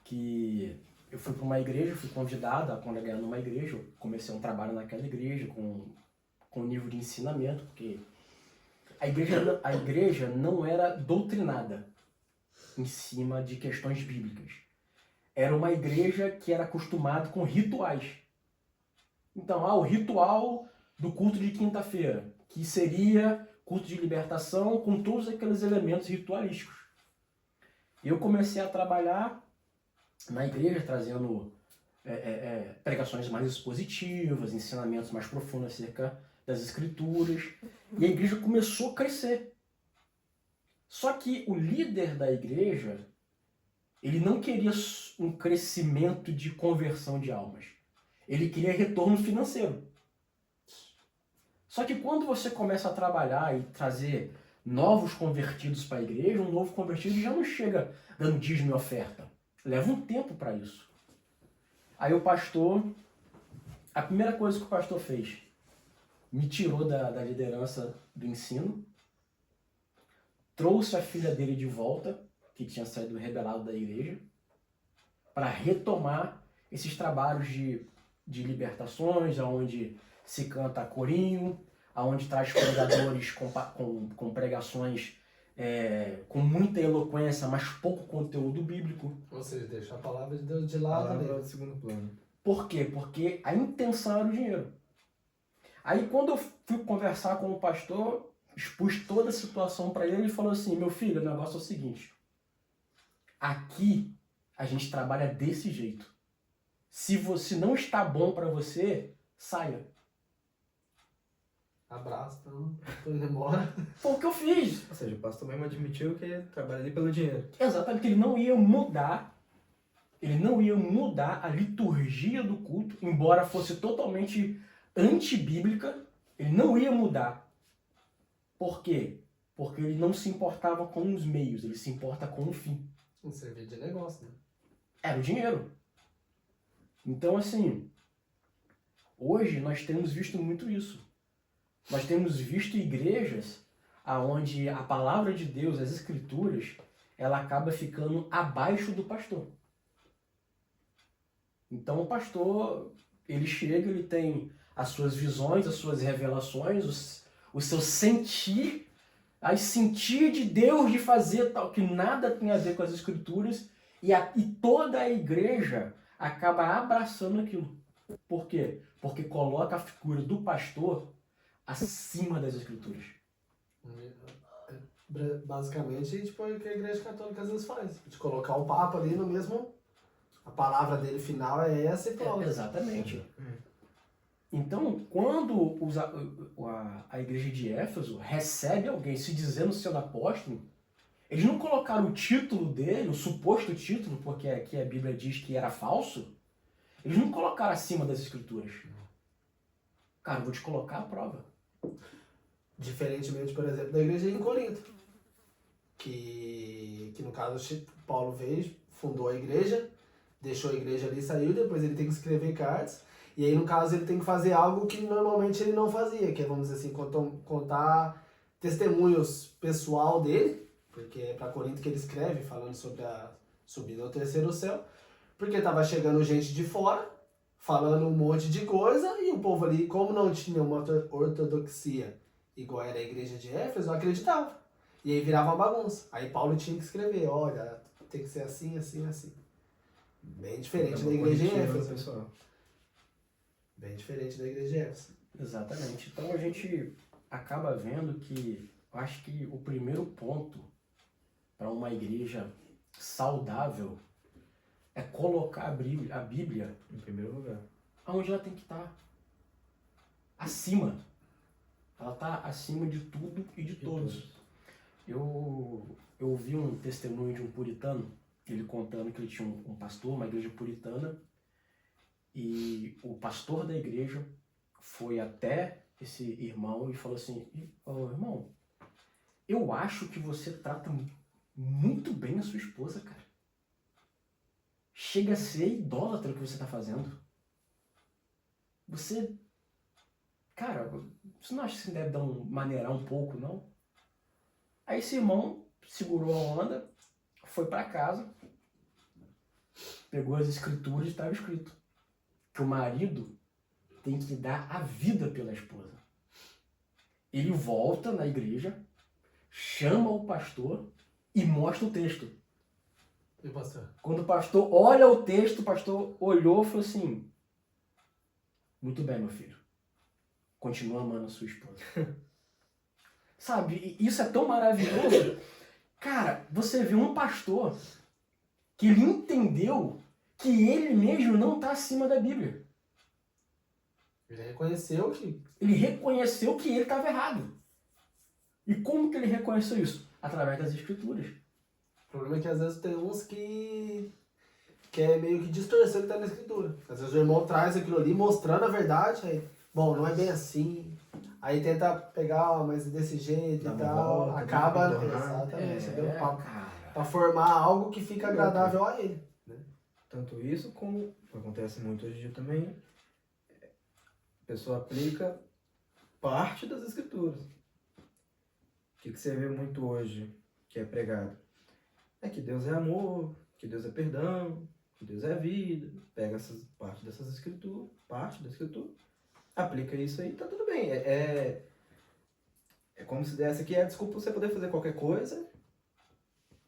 que eu fui para uma igreja, fui convidado a congregar numa igreja, eu comecei um trabalho naquela igreja com nível de ensinamento, porque a igreja não era doutrinada em cima de questões bíblicas. Era uma igreja que era acostumada com rituais. Então, o ritual do culto de quinta-feira, que seria culto de libertação com todos aqueles elementos ritualísticos. Eu comecei a trabalhar na igreja, trazendo pregações mais expositivas, ensinamentos mais profundos acerca das escrituras, e a igreja começou a crescer. Só que o líder da igreja, ele não queria um crescimento de conversão de almas. Ele queria retorno financeiro. Só que quando você começa a trabalhar e trazer novos convertidos para a igreja, um novo convertido já não chega dando dízimo e oferta. Leva um tempo para isso. Aí o pastor, a primeira coisa que o pastor fez, me tirou da liderança do ensino, trouxe a filha dele de volta, que tinha saído rebelado da igreja, para retomar esses trabalhos de libertações, onde se canta corinho, onde traz pregadores com pregações com muita eloquência, mas pouco conteúdo bíblico. Ou seja, deixa a palavra de Deus de lado. A palavra de segundo plano. Por quê? Porque a intenção era o dinheiro. Aí quando eu fui conversar com o pastor, expus toda a situação para ele, ele falou assim: meu filho, o negócio é o seguinte, aqui a gente trabalha desse jeito. Se você não está bom para você, saia. Abraço, então, tô indo embora. Foi o que eu fiz. Ou seja, o pastor mesmo admitiu que trabalha ali pelo dinheiro. Exatamente, ele não ia mudar a liturgia do culto, embora fosse totalmente antibíblica, ele não ia mudar. Por quê? Porque ele não se importava com os meios, ele se importa com o fim. Um serviço de negócio, né? Era o dinheiro. Então, assim, hoje nós temos visto muito isso. Nós temos visto igrejas onde a palavra de Deus, as escrituras, ela acaba ficando abaixo do pastor. Então o pastor, ele chega, ele tem as suas visões, as suas revelações, o seu sentir, a sentir de Deus de fazer tal, que nada tem a ver com as escrituras, e toda a igreja acaba abraçando aquilo. Por quê? Porque coloca a figura do pastor acima das escrituras. Basicamente, tipo, é o que a igreja católica às vezes faz. De colocar o Papa ali no mesmo... A palavra dele final é essa e pronto. Exatamente. Então, quando a igreja de Éfeso recebe alguém se dizendo ser apóstolo, eles não colocaram o título dele, o suposto título, porque aqui a Bíblia diz que era falso, eles não colocaram acima das escrituras. Cara, eu vou te colocar a prova. Diferentemente, por exemplo, da igreja em Corinto. Que no caso, Paulo veio, fundou a igreja, deixou a igreja ali, saiu, depois ele tem que escrever cartas. E aí, no caso, ele tem que fazer algo que normalmente ele não fazia, que é, vamos dizer assim, contar testemunhos pessoal dele, porque é para Corinto que ele escreve, falando sobre a subida ao terceiro céu, porque estava chegando gente de fora, falando um monte de coisa, e o povo ali, como não tinha uma ortodoxia igual era a igreja de Éfeso, acreditava. E aí virava uma bagunça. Aí Paulo tinha que escrever, olha, tem que ser assim, assim, assim. Bem diferente da igreja de Éfeso. Pessoal. Bem diferente da igreja de Éfeso. Exatamente. Então a gente acaba vendo que, eu acho que o primeiro ponto para uma igreja saudável é colocar a Bíblia Em primeiro lugar. onde ela tem que estar. Acima. Ela está acima de tudo e de todos. Eu ouvi um testemunho de um puritano, ele contando que ele tinha um pastor, uma igreja puritana, e o pastor da igreja foi até esse irmão e falou assim: irmão, eu acho que você trata muito bem a sua esposa, cara. Chega a ser idólatra o que você está fazendo. Você... Cara, você não acha que você deve maneirar um pouco, não? Aí esse irmão segurou a onda, foi para casa, pegou as escrituras e estava escrito que o marido tem que dar a vida pela esposa. Ele volta na igreja, chama o pastor e mostra o texto. E pastor? Quando o pastor olha o texto, o pastor olhou e falou assim: muito bem, meu filho. Continua amando a sua esposa. Sabe, e isso é tão maravilhoso. Cara, você vê um pastor que ele entendeu que ele mesmo não está acima da Bíblia. Ele reconheceu que... Ele reconheceu que ele estava errado. E como que ele reconheceu isso? Através das escrituras. O problema é que às vezes tem uns que é meio que distorcer o que está na escritura. Às vezes o irmão traz aquilo ali mostrando a verdade, aí, bom, não é bem assim. Aí tenta pegar, mas desse jeito Dá e uma tal. volta, Acaba, tenta tornar. exatamente, entendeu? Cara. Pra formar algo que fica agradável a ele. Tanto isso como acontece muito hoje em dia também, a pessoa aplica parte das escrituras. O que você vê muito hoje que é pregado? É que Deus é amor, que Deus é perdão, que Deus é vida. Pega parte da escritura, aplica isso aí, tá tudo bem. É como se desse aqui a desculpa pra você poder fazer qualquer coisa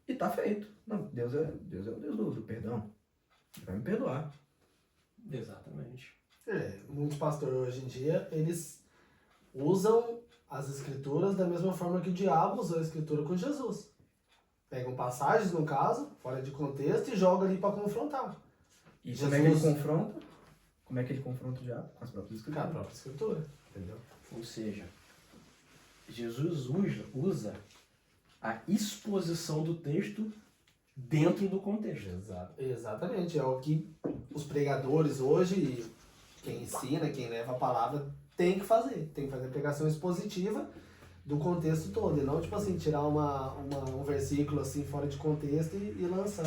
e tá feito. Não, Deus é o Deus do perdão. Ele vai me perdoar. Exatamente. Muitos pastores hoje em dia, eles usam as escrituras da mesma forma que o diabo usou a escritura com Jesus. Pegam passagens, no caso, fora de contexto, e jogam ali para confrontar. E Jesus... como é que ele confronta? Como é que ele confronta o diabo? Com as próprias Com a escrituras. própria escritura, entendeu? Ou seja, Jesus usa a exposição do texto dentro do contexto. Exatamente, é o que os pregadores hoje, quem ensina, quem leva a palavra, tem que fazer. Tem que fazer pregação expositiva do contexto todo, e não tipo assim, tirar um versículo assim fora de contexto e lançar.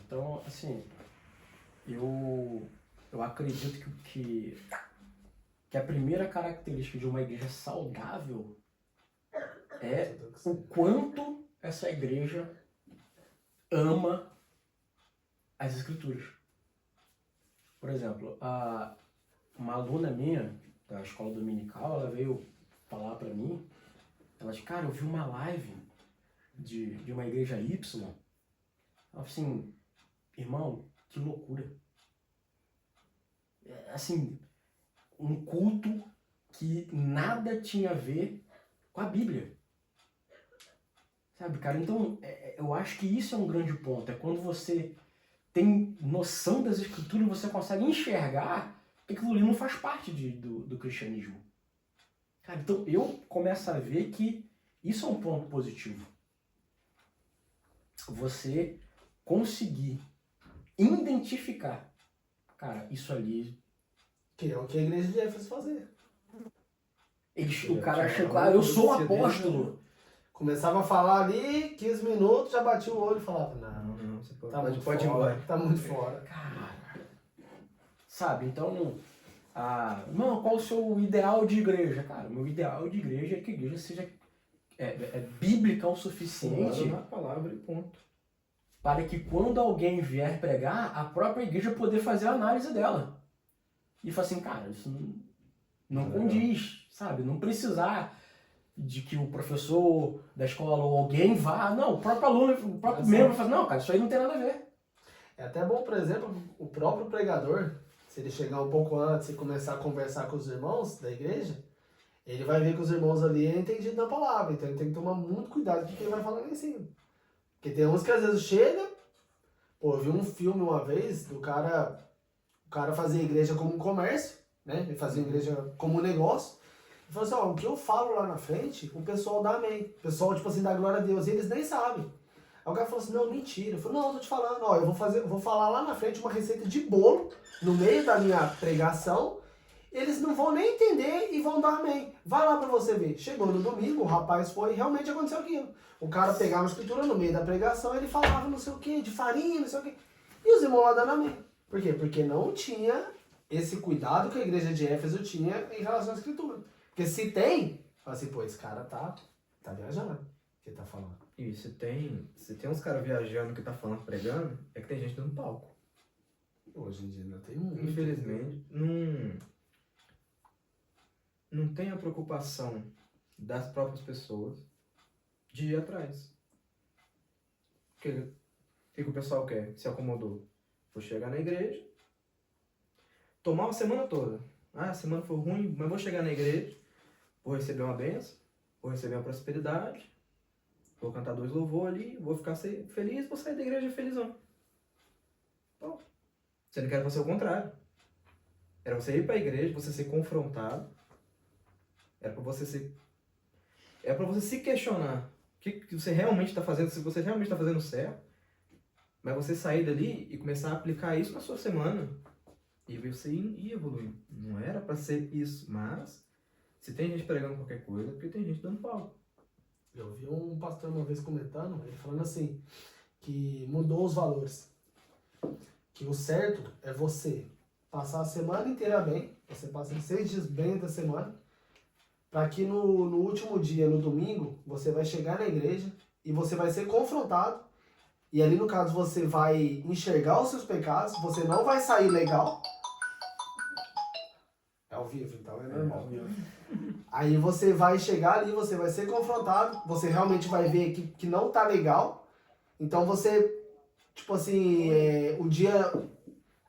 Então, assim, eu acredito que a primeira característica de uma igreja saudável é o quanto essa igreja ama as escrituras. Por exemplo, uma aluna minha da escola dominical, ela veio falar pra mim, ela disse, cara, eu vi uma live de uma igreja Y. Ela falou assim, irmão, que loucura. Assim, um culto que nada tinha a ver com a Bíblia. Sabe, cara? Então, eu acho que isso é um grande ponto. É quando você tem noção das escrituras, você consegue enxergar que aquilo ali não faz parte do cristianismo. Cara, então eu começo a ver que isso é um ponto positivo. Você conseguir identificar, cara, isso ali... Que é o que a igreja de Éfeso fazia. O cara chegou, eu sou um apóstolo. Começava a falar ali, 15 minutos, já batia o olho e falava, não, você tá muito pode ir fora, embora. tá muito fora. Cara, sabe, então, não, qual o seu ideal de igreja? Cara, o meu ideal de igreja é que a igreja seja bíblica o suficiente na palavra e ponto. para que quando alguém vier pregar, a própria igreja poder fazer a análise dela. E falar assim, cara, isso não condiz, sabe? Não precisar de que o professor da escola ou alguém vá, não, o próprio aluno, o próprio membro vai falar, não, cara, isso aí não tem nada a ver. É até bom, por exemplo, o próprio pregador, se ele chegar um pouco antes e começar a conversar com os irmãos da igreja, ele vai ver que os irmãos ali é entendido na palavra, então ele tem que tomar muito cuidado com o que ele vai falar lá em cima. Porque tem uns que às vezes chega, eu vi um filme uma vez, o cara fazia a igreja como um comércio, né? Ele fazia a igreja como um negócio. Ele falou assim, o que eu falo lá na frente, o pessoal dá amém. O pessoal, tipo assim, dá glória a Deus. E eles nem sabem. Aí o cara falou assim, não, mentira. Eu falei, não, eu tô te falando, eu vou falar lá na frente uma receita de bolo, no meio da minha pregação. Eles não vão nem entender e vão dar amém. Vai lá pra você ver. Chegou no domingo, o rapaz foi e realmente aconteceu aquilo. O cara pegava a escritura no meio da pregação, ele falava não sei o que, de farinha, não sei o que. E os irmãos lá dando amém. Por quê? Porque não tinha esse cuidado que a igreja de Éfeso tinha em relação à escritura. Porque se tem, fala assim, pô, esse cara tá viajando. O que ele tá falando? E se tem uns caras viajando que tá falando, pregando, é que tem gente dando palco. Hoje em dia não tem muito. Infelizmente, não tem a preocupação das próprias pessoas de ir atrás. O que o pessoal quer? Se acomodou. Vou chegar na igreja, tomar uma semana toda. Ah, a semana foi ruim, mas vou chegar na igreja, vou receber uma bênção, vou receber uma prosperidade, vou cantar 2 louvores ali, vou ficar feliz, vou sair da igreja felizão. Bom, você não quer você o contrário. Era você ir para a igreja, você ser confrontado, era para você se questionar o que você realmente está fazendo, se você realmente está fazendo certo, mas você sair dali e começar a aplicar isso na sua semana e você ir evoluindo. Não era para ser isso, mas se tem gente pregando qualquer coisa, é porque tem gente dando pau. Eu vi um pastor uma vez comentando, ele falando assim, que mudou os valores. Que o certo é você passar a semana inteira bem, você passa 6 dias bem da semana, para que no último dia, no domingo, você vai chegar na igreja e você vai ser confrontado. E ali, no caso, você vai enxergar os seus pecados, você não vai sair legal. É ao vivo, então é normal. Aí você vai chegar ali, você vai ser confrontado, você realmente vai ver que não tá legal. Então você, tipo assim, o dia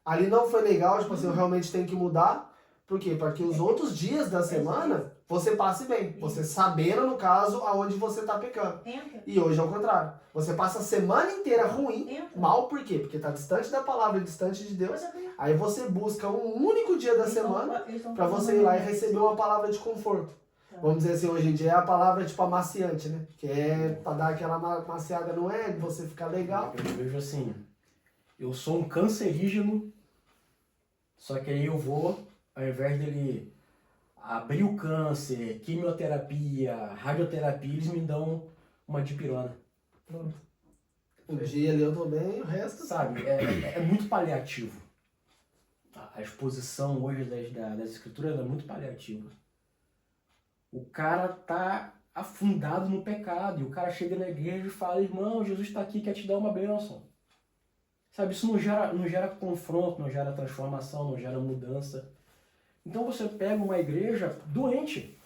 ali não foi legal, tipo assim, eu realmente tenho que mudar. Por quê? Para que os outros dias da semana você passe bem. Você sabendo, no caso, aonde você tá pecando. E hoje é o contrário. Você passa a semana inteira ruim, mal, por quê? Porque tá distante da palavra, distante de Deus. Aí você busca um único dia da semana para você ir lá e receber uma palavra de conforto. Vamos dizer assim, hoje em dia é a palavra tipo amaciante, né? Que é pra dar aquela maciada, não é? Você ficar legal. Eu vejo assim, eu sou um cancerígeno, só que aí eu vou, ao invés dele abrir o câncer, quimioterapia, radioterapia, eles me dão uma dipirona. Pronto. Um dia ali eu tô bem, o resto... Sabe, é muito paliativo. A exposição hoje das escrituras é muito paliativa. O cara tá afundado no pecado, e o cara chega na igreja e fala, irmão, Jesus está aqui, quer te dar uma bênção. Sabe, isso não gera confronto, não gera transformação, não gera mudança. Então você pega uma igreja doente.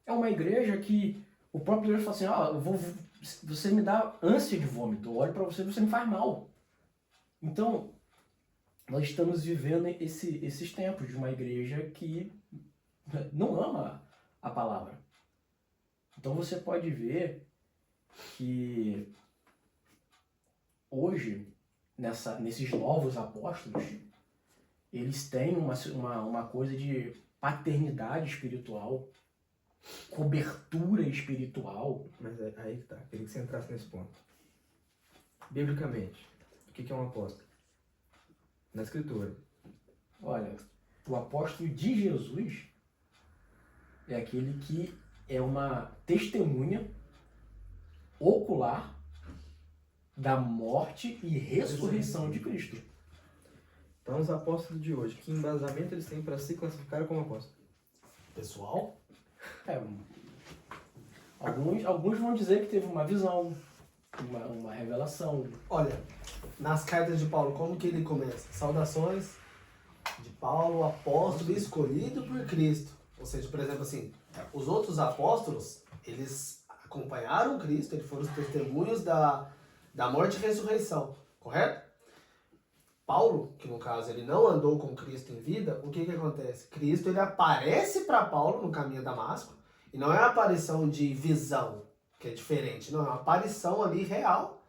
É uma igreja que o próprio Deus fala assim, você me dá ânsia de vômito, eu olho para você e você me faz mal. Então, nós estamos vivendo esses tempos de uma igreja que não ama a palavra. Então você pode ver que hoje, nesses novos apóstolos, eles têm uma coisa de paternidade espiritual, cobertura espiritual. Mas aí que tá, queria que você entrasse nesse ponto. Biblicamente, o que é um apóstolo? Na escritura. Olha, o apóstolo de Jesus é aquele que é uma testemunha ocular da morte e ressurreição de Cristo. Então, os apóstolos de hoje, que embasamento eles têm para se classificar como apóstolo? Pessoal? Alguns vão dizer que teve uma visão, uma revelação. Olha, nas cartas de Paulo, como que ele começa? Saudações de Paulo, apóstolo escolhido por Cristo. Ou seja, por exemplo assim, os outros apóstolos, eles acompanharam Cristo, eles foram os testemunhos da morte e ressurreição, correto? Paulo, que no caso ele não andou com Cristo em vida, o que acontece? Cristo ele aparece para Paulo no caminho a Damasco, e não é uma aparição de visão, que é diferente, não, é uma aparição ali real,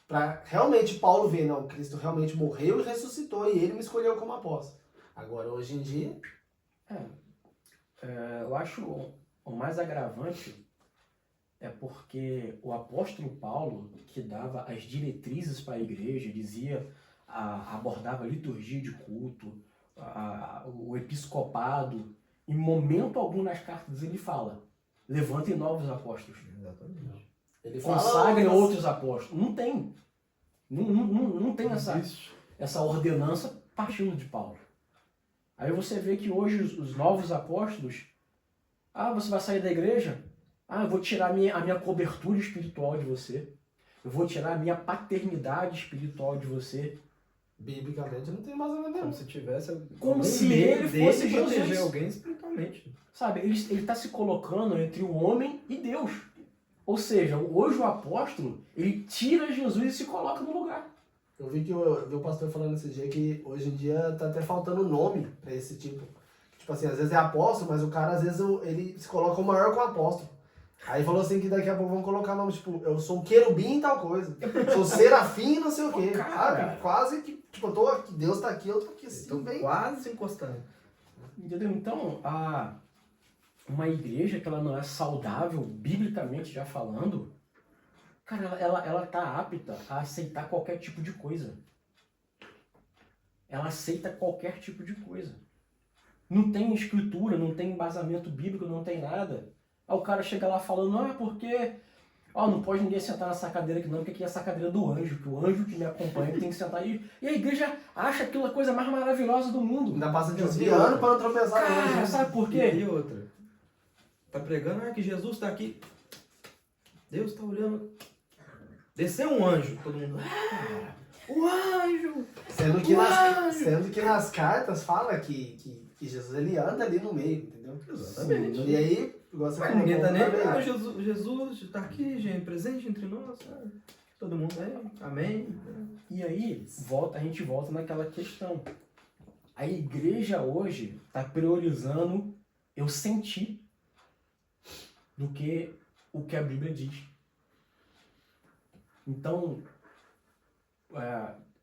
para realmente Paulo ver, não, Cristo realmente morreu e ressuscitou, e ele me escolheu como apóstolo. Agora, hoje em dia... eu acho o mais agravante é porque o apóstolo Paulo, que dava as diretrizes para a igreja, abordava a liturgia de culto, o episcopado, em momento algum nas cartas ele fala, levantem novos apóstolos. Exatamente. Ele Consagrem fala outros apóstolos. Não tem. Não tem essa ordenança partindo de Paulo. Aí você vê que hoje os novos apóstolos, você vai sair da igreja? Ah, eu vou tirar a minha cobertura espiritual de você. Eu vou tirar a minha paternidade espiritual de você. Biblicamente não tem mais nada Como nenhum. se tivesse Como algum se meio ele dele fosse proteger Jesus. alguém espiritualmente. Sabe, ele tá se colocando entre o homem e Deus. Ou seja, hoje o apóstolo, ele tira Jesus e se coloca no lugar. Eu vi o pastor falando esse dia que hoje em dia tá até faltando nome pra esse tipo. Tipo assim, às vezes é apóstolo, mas o cara às vezes ele se coloca o maior com o apóstolo. Aí falou assim que daqui a pouco vão colocar nome, tipo, eu sou um querubim e tal coisa. Sou serafim e não sei o quê. Cara. Sabe? Quase que, tipo, eu tô aqui, Deus tá aqui, eu tô aqui assim, Estou bem. quase encostando. Entendeu? Então, uma igreja que ela não é saudável, biblicamente já falando, cara, ela tá apta a aceitar qualquer tipo de coisa. Ela aceita qualquer tipo de coisa. Não tem escritura, não tem embasamento bíblico, não tem nada. Aí o cara chega lá falando, não, é porque não pode ninguém sentar nessa cadeira aqui não, porque aqui é essa cadeira do anjo, que o anjo que me acompanha tem que sentar aí. E a igreja acha aquilo a coisa mais maravilhosa do mundo. Ainda passa desviando pra não tropeçar no Cara, anjo. sabe por E quê? outra? Tá pregando, que Jesus tá aqui. Deus tá olhando. Desceu um anjo, todo mundo. O anjo! Sendo que nas cartas fala que Jesus ele anda ali no meio, entendeu? Exatamente. E aí, igual você falou, Ninguém tá nem. também. Jesus tá aqui, gente, presente entre nós. Todo mundo amém. E aí, a gente volta naquela questão. A igreja hoje está priorizando eu sentir do que o que a Bíblia diz. Então,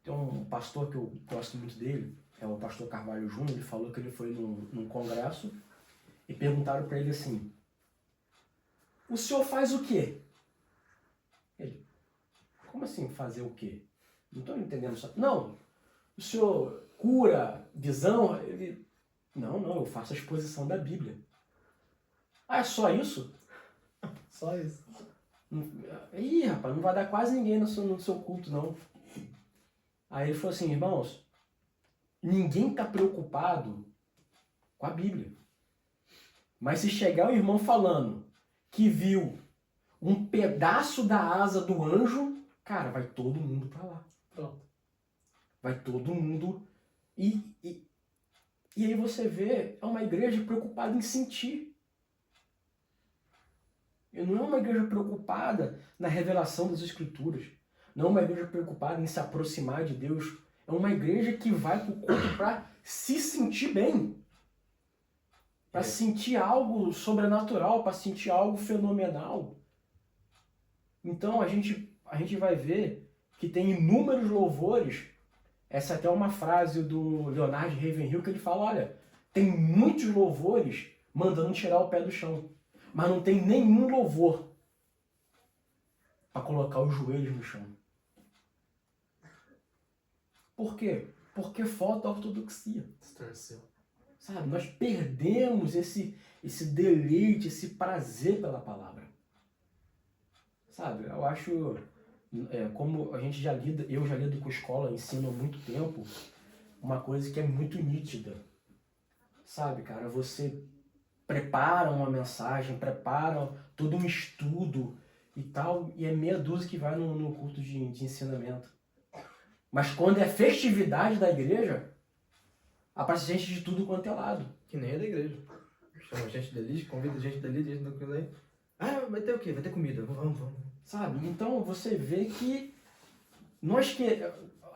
tem um pastor que eu gosto muito dele, é o pastor Carvalho Júnior, ele falou que ele foi num congresso e perguntaram para ele assim, o senhor faz o quê? Ele, como assim fazer o quê? Não estou entendendo só. Não, o senhor cura, visão? Ele, não, eu faço a exposição da Bíblia. Ah, é só isso? Só isso. Ih, rapaz, não vai dar quase ninguém no seu culto, não. Aí ele falou assim, irmãos, ninguém está preocupado com a Bíblia. Mas se chegar o irmão falando que viu um pedaço da asa do anjo, cara, vai todo mundo para lá. Pronto. Vai todo mundo. E aí você vê, é uma igreja preocupada em sentir. E não é uma igreja preocupada na revelação das Escrituras. Não é uma igreja preocupada em se aproximar de Deus. É uma igreja que vai para o culto para se sentir bem. Para sentir algo sobrenatural, para sentir algo fenomenal. Então a gente vai ver que tem inúmeros louvores. Essa até é uma frase do Leonard Ravenhill que ele fala, olha, tem muitos louvores mandando tirar o pé do chão. Mas não tem nenhum louvor para colocar os joelhos no chão. Por quê? Porque falta ortodoxia. Distorceu. Sabe? Nós perdemos esse deleite, esse prazer pela palavra. Sabe? Eu acho, como a gente eu já lido com escola, ensino há muito tempo, uma coisa que é muito nítida. Sabe, cara? Você prepara uma mensagem, prepara todo um estudo e tal, e é meia dúzia que vai no culto de ensinamento. Mas quando é festividade da igreja, aparece gente de tudo quanto é lado. Que nem é da igreja. Chama gente dali, convida gente dali, gente daquilo. Vai ter o quê? Vai ter comida. Vamos. Sabe? Então você vê que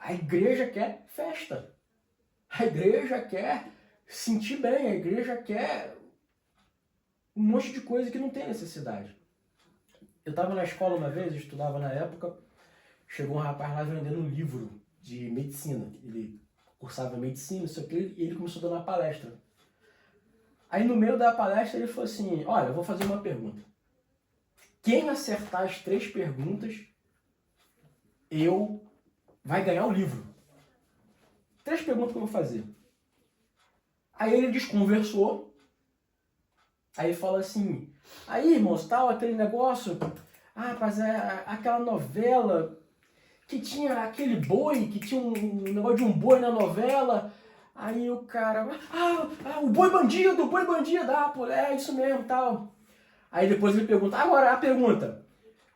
a igreja quer festa. A igreja quer sentir bem, a igreja quer um monte de coisa que não tem necessidade. Eu estava na escola uma vez, eu estudava na época, chegou um rapaz lá vendendo um livro de medicina. Ele cursava medicina, não sei o que, e ele começou a dar uma palestra. Aí no meio da palestra ele falou assim, olha, eu vou fazer uma pergunta. Quem acertar as 3 perguntas, vai ganhar o livro. 3 perguntas que eu vou fazer. Aí ele desconversou. Aí fala assim, aí irmãos, tal, aquele negócio, rapaz, aquela novela que tinha aquele boi, que tinha um negócio de um boi na novela, aí o cara, o boi bandido, pô, é isso mesmo, tal. Aí depois ele pergunta, agora a pergunta,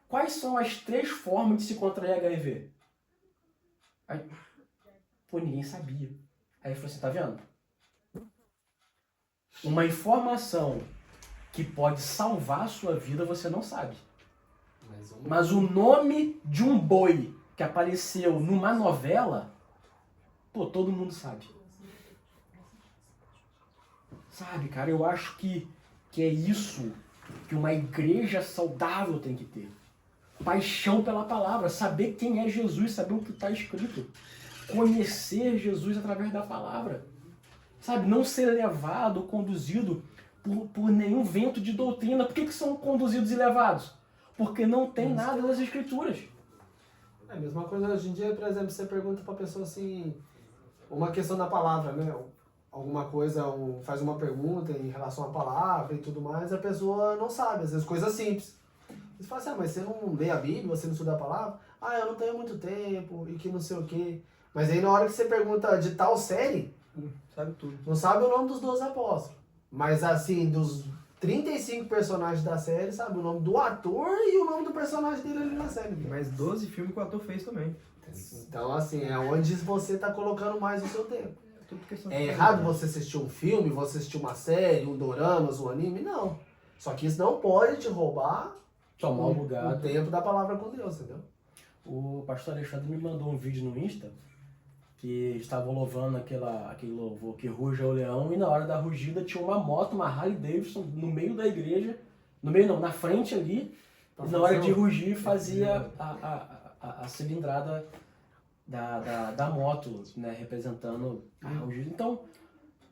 quais são as 3 formas de se contrair HIV? Aí, pô, ninguém sabia. Aí ele falou assim, tá vendo? Uma informação que pode salvar a sua vida, você não sabe. Mas o nome de um boi que apareceu numa novela, pô, todo mundo sabe. Sabe, cara, eu acho que é isso que uma igreja saudável tem que ter. Paixão pela palavra, saber quem é Jesus, saber o que está escrito. Conhecer Jesus através da palavra. Sabe, não ser levado, conduzido por nenhum vento de doutrina. Por que são conduzidos e levados? Porque não tem nada nas escrituras. É a mesma coisa hoje em dia, por exemplo, você pergunta pra pessoa assim, uma questão da palavra, né? Alguma coisa, faz uma pergunta em relação à palavra e tudo mais, a pessoa não sabe, às vezes coisas simples. Você fala assim, mas você não lê a Bíblia, você não estuda a palavra? Eu não tenho muito tempo e que não sei o quê. Mas aí na hora que você pergunta de tal série, Sabe tudo. não sabe o nome dos 12 apóstolos. Mas assim, dos 35 personagens da série, sabe o nome do ator e o nome do personagem dele ali na série. Mas 12 filmes que o ator fez também. Então assim, é onde você tá colocando mais o seu tempo. Tudo questão É de errado qualidade. você assistir um filme, você assistir uma série, um dorama, um anime? Não. Só que isso não pode te roubar Tomar o lugar. o tempo da palavra com Deus, entendeu? O pastor Alexandre me mandou um vídeo no Insta que estavam louvando aquele louvor que ruge o leão e na hora da rugida tinha uma moto, uma Harley Davidson no meio da igreja, no meio não, na frente ali, e na hora de rugir fazia a cilindrada da moto, né, representando a rugida. Então,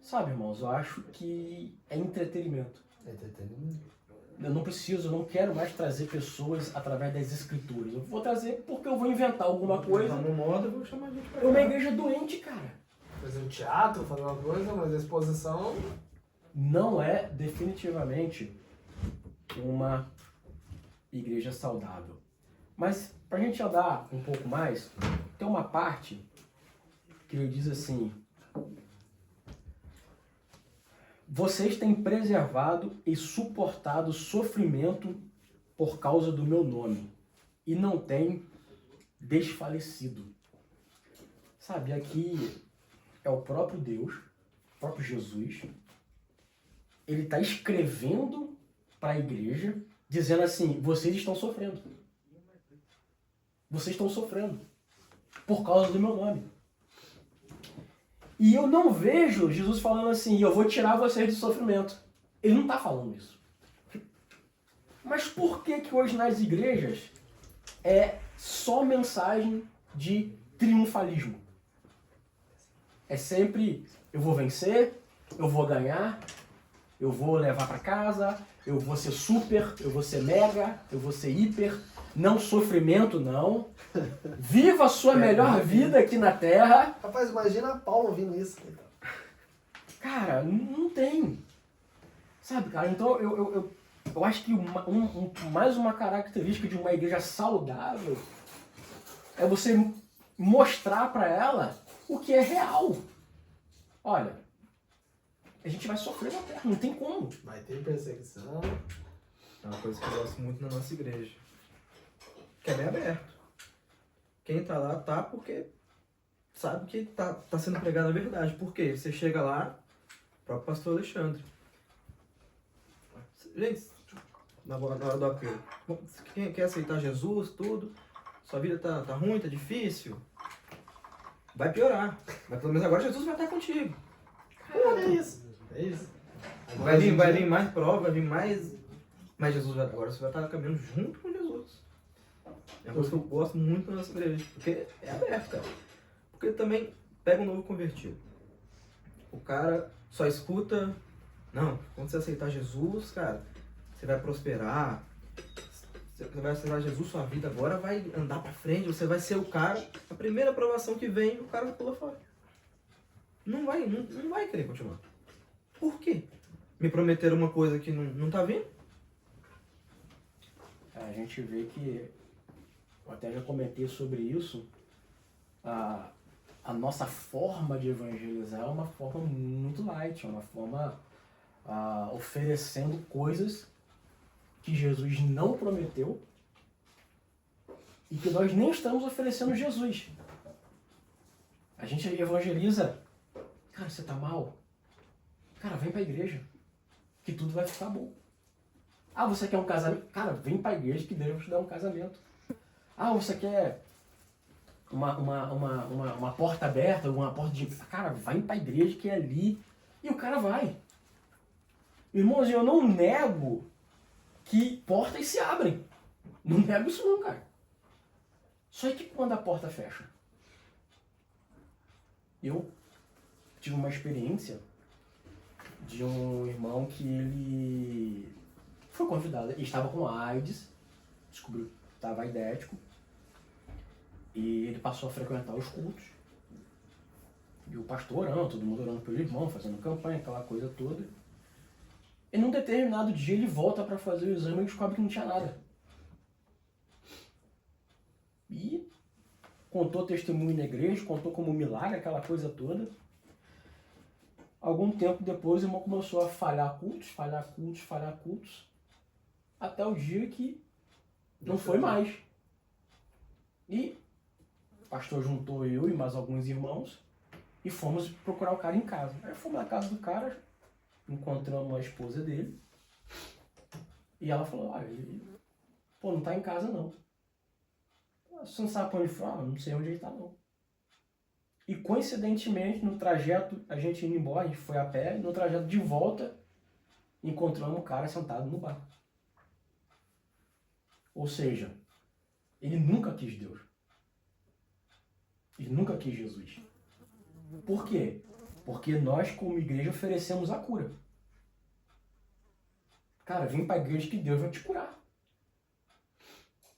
sabe, irmãos, eu acho que é entretenimento. É entretenimento. Eu não quero mais trazer pessoas através das escrituras. Eu vou trazer porque eu vou inventar alguma coisa. Tá no modo, eu vou chamar a gente pra É uma cá. igreja doente, cara. Fazer um teatro, fazer uma coisa, mas a exposição... Não é definitivamente uma igreja saudável. Mas pra gente andar um pouco mais, tem uma parte que ele diz assim: vocês têm preservado e suportado sofrimento por causa do meu nome e não têm desfalecido. Sabe, aqui é o próprio Deus, o próprio Jesus. Ele está escrevendo para a igreja, dizendo assim, vocês estão sofrendo. Vocês estão sofrendo por causa do meu nome. E eu não vejo Jesus falando assim, eu vou tirar vocês do sofrimento. Ele não está falando isso. Mas por que hoje nas igrejas é só mensagem de triunfalismo? É sempre, eu vou vencer, eu vou ganhar, eu vou levar para casa, eu vou ser super, eu vou ser mega, eu vou ser hiper, não sofrimento não. Viva a sua melhor vida aqui na Terra. Rapaz, imagina Paulo ouvindo isso. Cara, não tem. Sabe, cara, então eu acho que mais uma característica de uma igreja saudável é você mostrar para ela o que é real. Olha, a gente vai sofrer na Terra, não tem como. Vai ter perseguição. É uma coisa que eu gosto muito na nossa igreja. Que é bem aberto. Quem tá lá tá porque sabe que tá sendo pregada a verdade. Por quê? Você chega lá, o próprio pastor Alexandre. Gente, na hora do apelo. Quem quer aceitar Jesus, tudo, sua vida tá ruim, tá difícil, vai piorar. Mas pelo menos agora Jesus vai estar contigo. É isso. É isso. Vai vir mais prova, vai vir mais... Mas Jesus agora você vai estar caminhando junto com Jesus. É uma coisa que eu gosto muito da nossa igreja. Porque é aberto, cara. Porque também pega um novo convertido. O cara só escuta... Não, quando você aceitar Jesus, cara, você vai prosperar. Você vai aceitar Jesus, sua vida agora vai andar pra frente. Você vai ser o cara... A primeira aprovação que vem, o cara pula fora. Não vai querer continuar. Por quê? Me prometeram uma coisa que não tá vindo? A gente vê que, eu até já comentei sobre isso, a nossa forma de evangelizar é uma forma muito light, é uma forma oferecendo coisas que Jesus não prometeu e que nós nem estamos oferecendo Jesus. A gente evangeliza. Cara, você tá mal? Cara, vem pra igreja, que tudo vai ficar bom. Ah, você quer um casamento? Cara, vem pra igreja que Deus vai te dar um casamento. Ah, você quer uma porta aberta, uma porta de... Cara, vai pra igreja que é ali. E o cara vai. Irmãos, eu não nego que portas se abrem. Não nego isso não, cara. Só que quando a porta fecha. Eu tive uma experiência de um irmão que ele foi convidado, ele estava com AIDS, descobriu que estava aidético, e ele passou a frequentar os cultos, e o pastor orando, todo mundo orando pelo irmão, fazendo campanha, aquela coisa toda. E num determinado dia ele volta para fazer o exame e descobre que não tinha nada. E contou testemunho na igreja, contou como milagre, aquela coisa toda. Algum tempo depois o irmão começou a falhar cultos, até o dia que não foi mais. E o pastor juntou eu e mais alguns irmãos e fomos procurar o cara em casa. Aí fomos na casa do cara, encontramos a esposa dele e ela falou, olha, ele não tá em casa não. Você não sabe pra onde ele foi? Não sei onde ele tá não. E coincidentemente, no trajeto, a gente indo embora, a gente foi a pé, no trajeto de volta, encontramos o cara sentado no bar. Ou seja, ele nunca quis Deus. Ele nunca quis Jesus. Por quê? Porque nós, como igreja, oferecemos a cura. Cara, vem pra igreja que Deus vai te curar.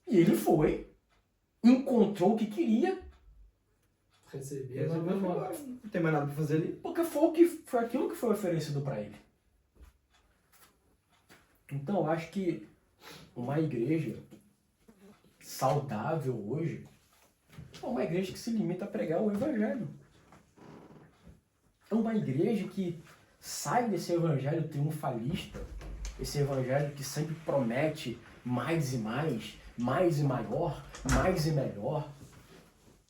E ele foi, encontrou o que queria, Receber, não tem mais nada pra fazer ali. porque foi aquilo que foi oferecido para ele. Então, eu acho que uma igreja saudável hoje é uma igreja que se limita a pregar o evangelho. É uma igreja que sai desse evangelho triunfalista, esse evangelho que sempre promete mais e mais, mais e maior, mais e melhor.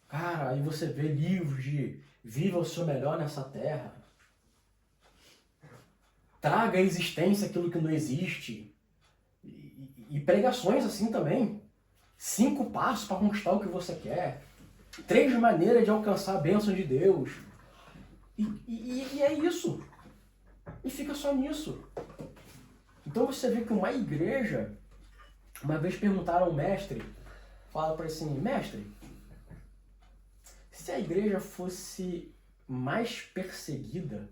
Cara, aí você vê livros de viva o seu melhor nessa terra. Traga à existência aquilo que não existe. E pregações assim também. 5 passos para conquistar o que você quer. 3 maneiras de alcançar a bênção de Deus. E é isso. E fica só nisso. Então você vê que uma igreja, uma vez perguntaram ao mestre, fala para ele assim, mestre, se a igreja fosse mais perseguida,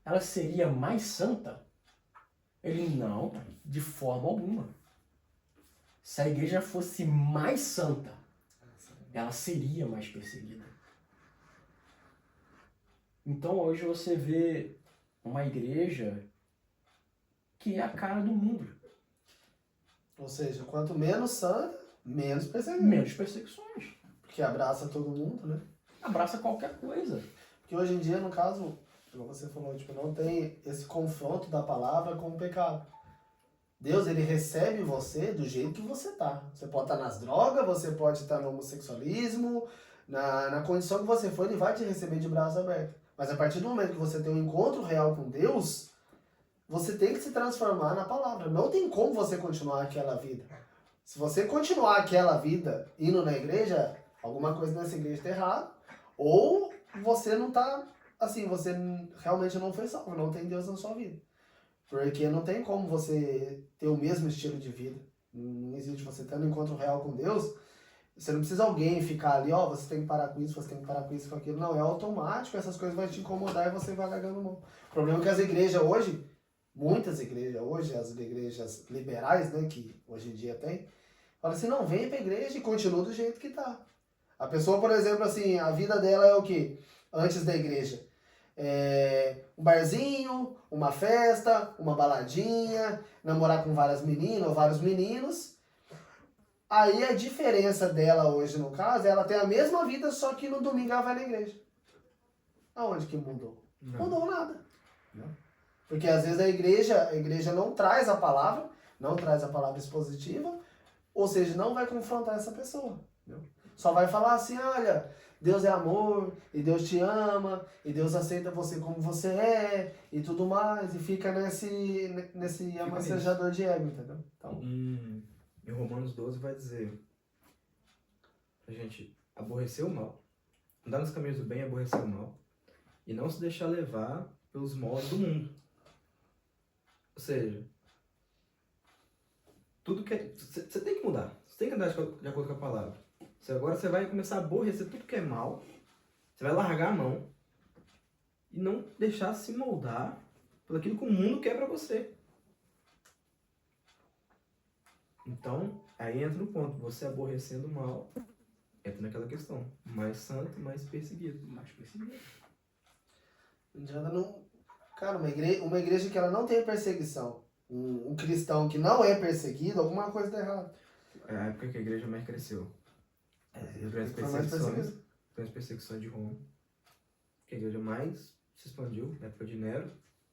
ela seria mais santa? Ele, não, de forma alguma. Se a igreja fosse mais santa, ela seria mais perseguida. Então hoje você vê uma igreja que é a cara do mundo. Ou seja, quanto menos santa, menos perseguido. Menos perseguições. Porque abraça todo mundo, né? Abraça qualquer coisa. Porque hoje em dia, no caso, como você falou, tipo, não tem esse confronto da palavra com o pecado. Deus, ele recebe você do jeito que você tá. Você pode estar nas drogas, você pode estar no homossexualismo, na condição que você for, ele vai te receber de braços abertos. Mas a partir do momento que você tem um encontro real com Deus, você tem que se transformar na palavra. Não tem como você continuar aquela vida. Se você continuar aquela vida indo na igreja, alguma coisa nessa igreja está errada, ou você não tá, assim, você realmente não foi salvo, não tem Deus na sua vida. Porque não tem como você ter o mesmo estilo de vida. Não existe você tendo um encontro real com Deus, você não precisa alguém ficar ali, ó, você tem que parar com isso, você tem que parar com isso, com aquilo. Não, é automático, essas coisas vão te incomodar e você vai largando mão. O problema é que as igrejas hoje, muitas igrejas hoje, as igrejas liberais, né, que hoje em dia tem, falam assim, não, vem pra igreja e continua do jeito que tá. A pessoa, por exemplo, assim, a vida dela é o quê? Antes da igreja. Um barzinho, uma festa, uma baladinha, namorar com várias meninas ou vários meninos. Aí a diferença dela hoje, no caso, ela tem a mesma vida, só que no domingo ela vai na igreja. Aonde que mudou? Não mudou nada. Não. Porque às vezes a igreja não traz a palavra, não traz a palavra expositiva, ou seja, não vai confrontar essa pessoa. Entendeu? Só vai falar assim, olha, Deus é amor, e Deus te ama, e Deus aceita você como você é, e tudo mais, e fica nesse amassejador de ego, entendeu? Então, Em Romanos 12 vai dizer a gente aborrecer o mal, andar nos caminhos do bem e aborrecer o mal, e não se deixar levar pelos modos do mundo. Ou seja, tudo que você tem que mudar, você tem que andar de acordo com a palavra. Agora você vai começar a aborrecer tudo que é mal, você vai largar a mão e não deixar se moldar por aquilo que o mundo quer pra você. Então, aí entra o ponto, você aborrecendo o mal, entra naquela questão, mais santo, mais perseguido. Mais perseguido. não adianta não... Cara, uma igreja que ela não tem perseguição, um cristão que não é perseguido, alguma coisa tá errada. É a época que a igreja mais cresceu. Grandes Foi mais perseguições de Roma. Que a igreja mais se expandiu na época de Nero,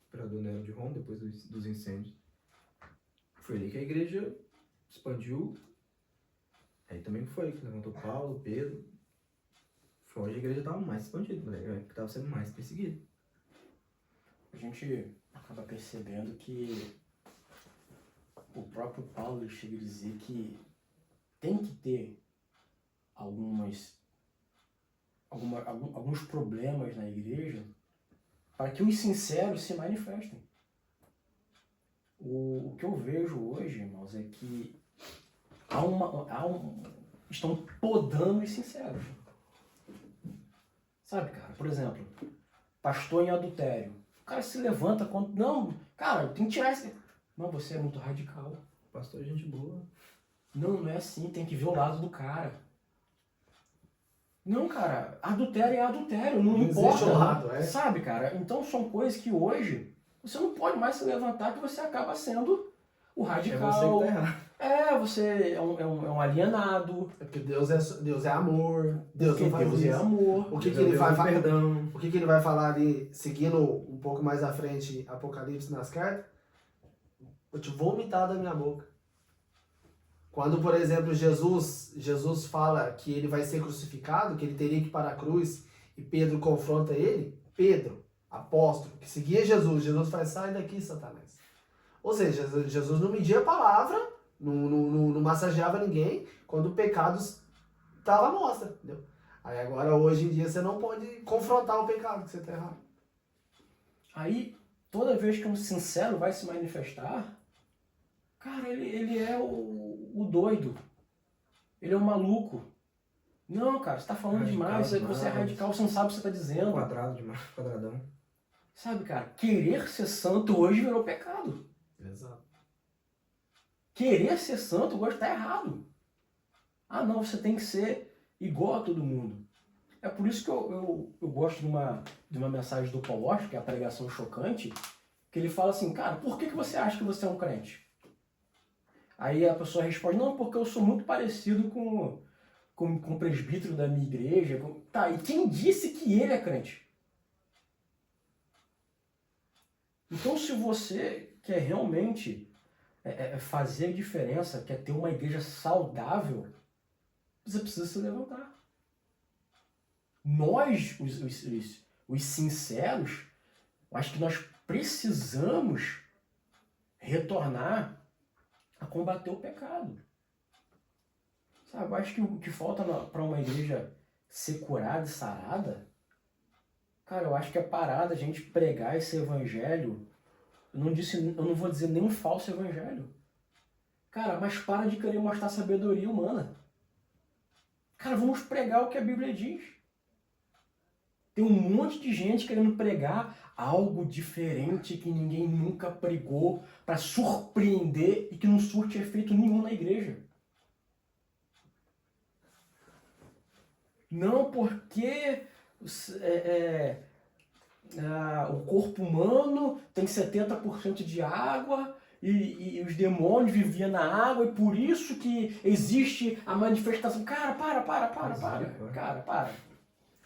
imperador Nero de Roma, depois dos incêndios. Foi ali que a igreja expandiu. Aí também foi, que levantou Paulo, Pedro. Foi onde a igreja estava mais expandida, né? Que estava sendo mais perseguida. A gente acaba percebendo que o próprio Paulo chega a dizer que tem que ter alguns problemas na igreja para que os sinceros se manifestem. O que eu vejo hoje, irmãos, é que estão podando os sinceros. Sabe, cara? Por exemplo, pastor em adultério. O cara se levanta quando... Não, cara, tem que tirar esse... Não, você é muito radical. Pastor é gente boa. Não é assim, tem que ver o lado do cara. Não, cara, adultério é adultério, não importa. Existe o lado, é. Sabe, cara? Então são coisas que hoje você não pode mais se levantar, que você acaba sendo o radical. É você que tá errado. Você é um alienado. É porque Deus é amor, Deus não faz Deus isso. é amor. O que Deus ele vai falar? perdão. O que ele vai falar ali, seguindo um pouco mais à frente, Apocalipse nas cartas? Vou te vomitar da minha boca. Quando, por exemplo, Jesus fala que ele vai ser crucificado, que ele teria que ir para a cruz, e Pedro confronta ele, Pedro, apóstolo, que seguia Jesus faz, sai daqui, Satanás. Ou seja, Jesus não media a palavra, não massageava ninguém, quando o pecado estava à mostra, entendeu? Aí agora, hoje em dia, você não pode confrontar o pecado que você está errado. Aí, toda vez que um sincero vai se manifestar, cara, ele é o doido. Ele é o maluco. Não, cara, você tá falando demais, você é radical, você não sabe o que você tá dizendo. Quadrado demais, quadradão. Sabe, cara, querer ser santo hoje virou pecado. Exato. Querer ser santo hoje tá errado. Ah, não, você tem que ser igual a todo mundo. É por isso que eu gosto de uma mensagem do Paul Washer, que é a pregação chocante, que ele fala assim, cara, por que você acha que você é um crente? Aí a pessoa responde, não, porque eu sou muito parecido com o presbítero da minha igreja. Tá, e quem disse que ele é crente? Então, se você quer realmente fazer a diferença, quer ter uma igreja saudável, você precisa se levantar. Nós, os sinceros, acho que nós precisamos retornar a combater o pecado. Sabe, eu acho que o que falta para uma igreja ser curada e sarada, cara, eu acho que é parar da gente pregar esse evangelho. Eu não vou dizer nenhum falso evangelho. Cara, mas para de querer mostrar sabedoria humana. Cara, vamos pregar o que a Bíblia diz. Tem um monte de gente querendo pregar algo diferente que ninguém nunca pregou para surpreender e que não surte efeito nenhum na igreja. Não, porque o corpo humano tem 70% de água e os demônios viviam na água e por isso que existe a manifestação. Cara, para. Cara, para.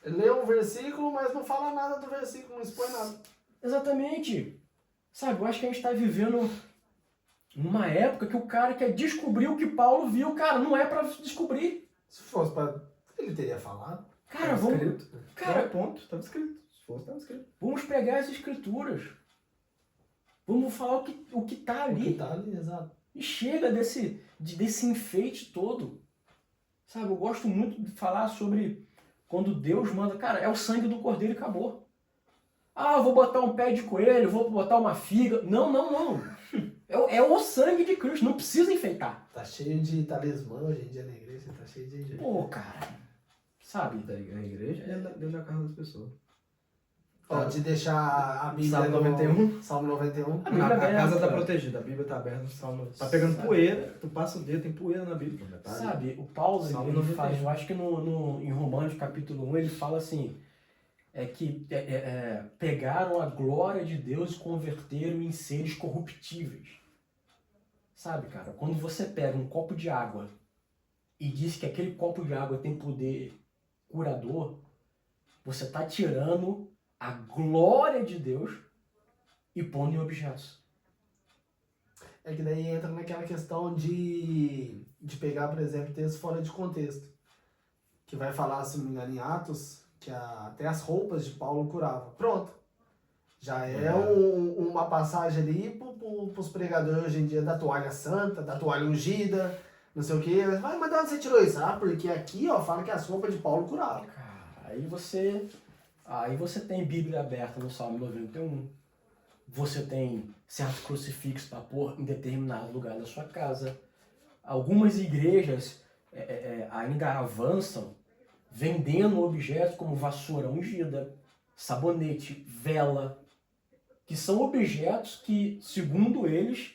Lê um versículo, mas não fala nada do versículo, não expõe nada. Exatamente. Sabe, eu acho que a gente está vivendo Numa época que o cara quer descobrir o que Paulo viu, cara, não é pra descobrir. Se fosse pra... Ele teria falado. Cara, Tava vamos, escrito. cara, Ponto, tava escrito. Se fosse, tava escrito. vamos pegar as escrituras. Vamos falar o que tá O ali. que tá ali, exato. E chega desse enfeite todo. Sabe, eu gosto muito de falar sobre quando Deus manda, cara, é o sangue do cordeiro e acabou. Ah, eu vou botar um pé de coelho, vou botar uma figa. Não, não, não. É o sangue de Cristo, não precisa enfeitar. Tá cheio de talismã hoje em dia na igreja, tá cheio de... Pô, cara, sabe? Da igreja é dentro da casa das pessoas. Ó, de deixar a Bíblia Salmo 91. Salmo 91. A Bíblia A é casa tá aberta. protegida, a Bíblia tá aberta no Salmo. Tá pegando Sabe? poeira, tu passa o dedo, tem poeira na Bíblia. Tá? Sabe, o Paulo, Salmo ele 91. faz, eu acho que em Romanos capítulo 1, ele fala assim, pegaram a glória de Deus e converteram em seres corruptíveis. Sabe, cara, quando você pega um copo de água e diz que aquele copo de água tem poder curador, você está tirando a glória de Deus e pondo em objetos. É que daí entra naquela questão de pegar, por exemplo, textos fora de contexto. Que vai falar, se não me engano, em Atos, que até as roupas de Paulo curavam. Pronto. Já é uma passagem ali pros pregadores hoje em dia da toalha santa, da toalha ungida, não sei o quê. Mas de onde você tirou isso? Ah, porque aqui, ó, fala que as roupas de Paulo curavam. Cara, aí você tem Bíblia aberta no Salmo 91. Você tem certo crucifixo para pôr em determinado lugar da sua casa. Algumas igrejas ainda avançam vendendo objetos como vassoura ungida, sabonete, vela, que são objetos que, segundo eles,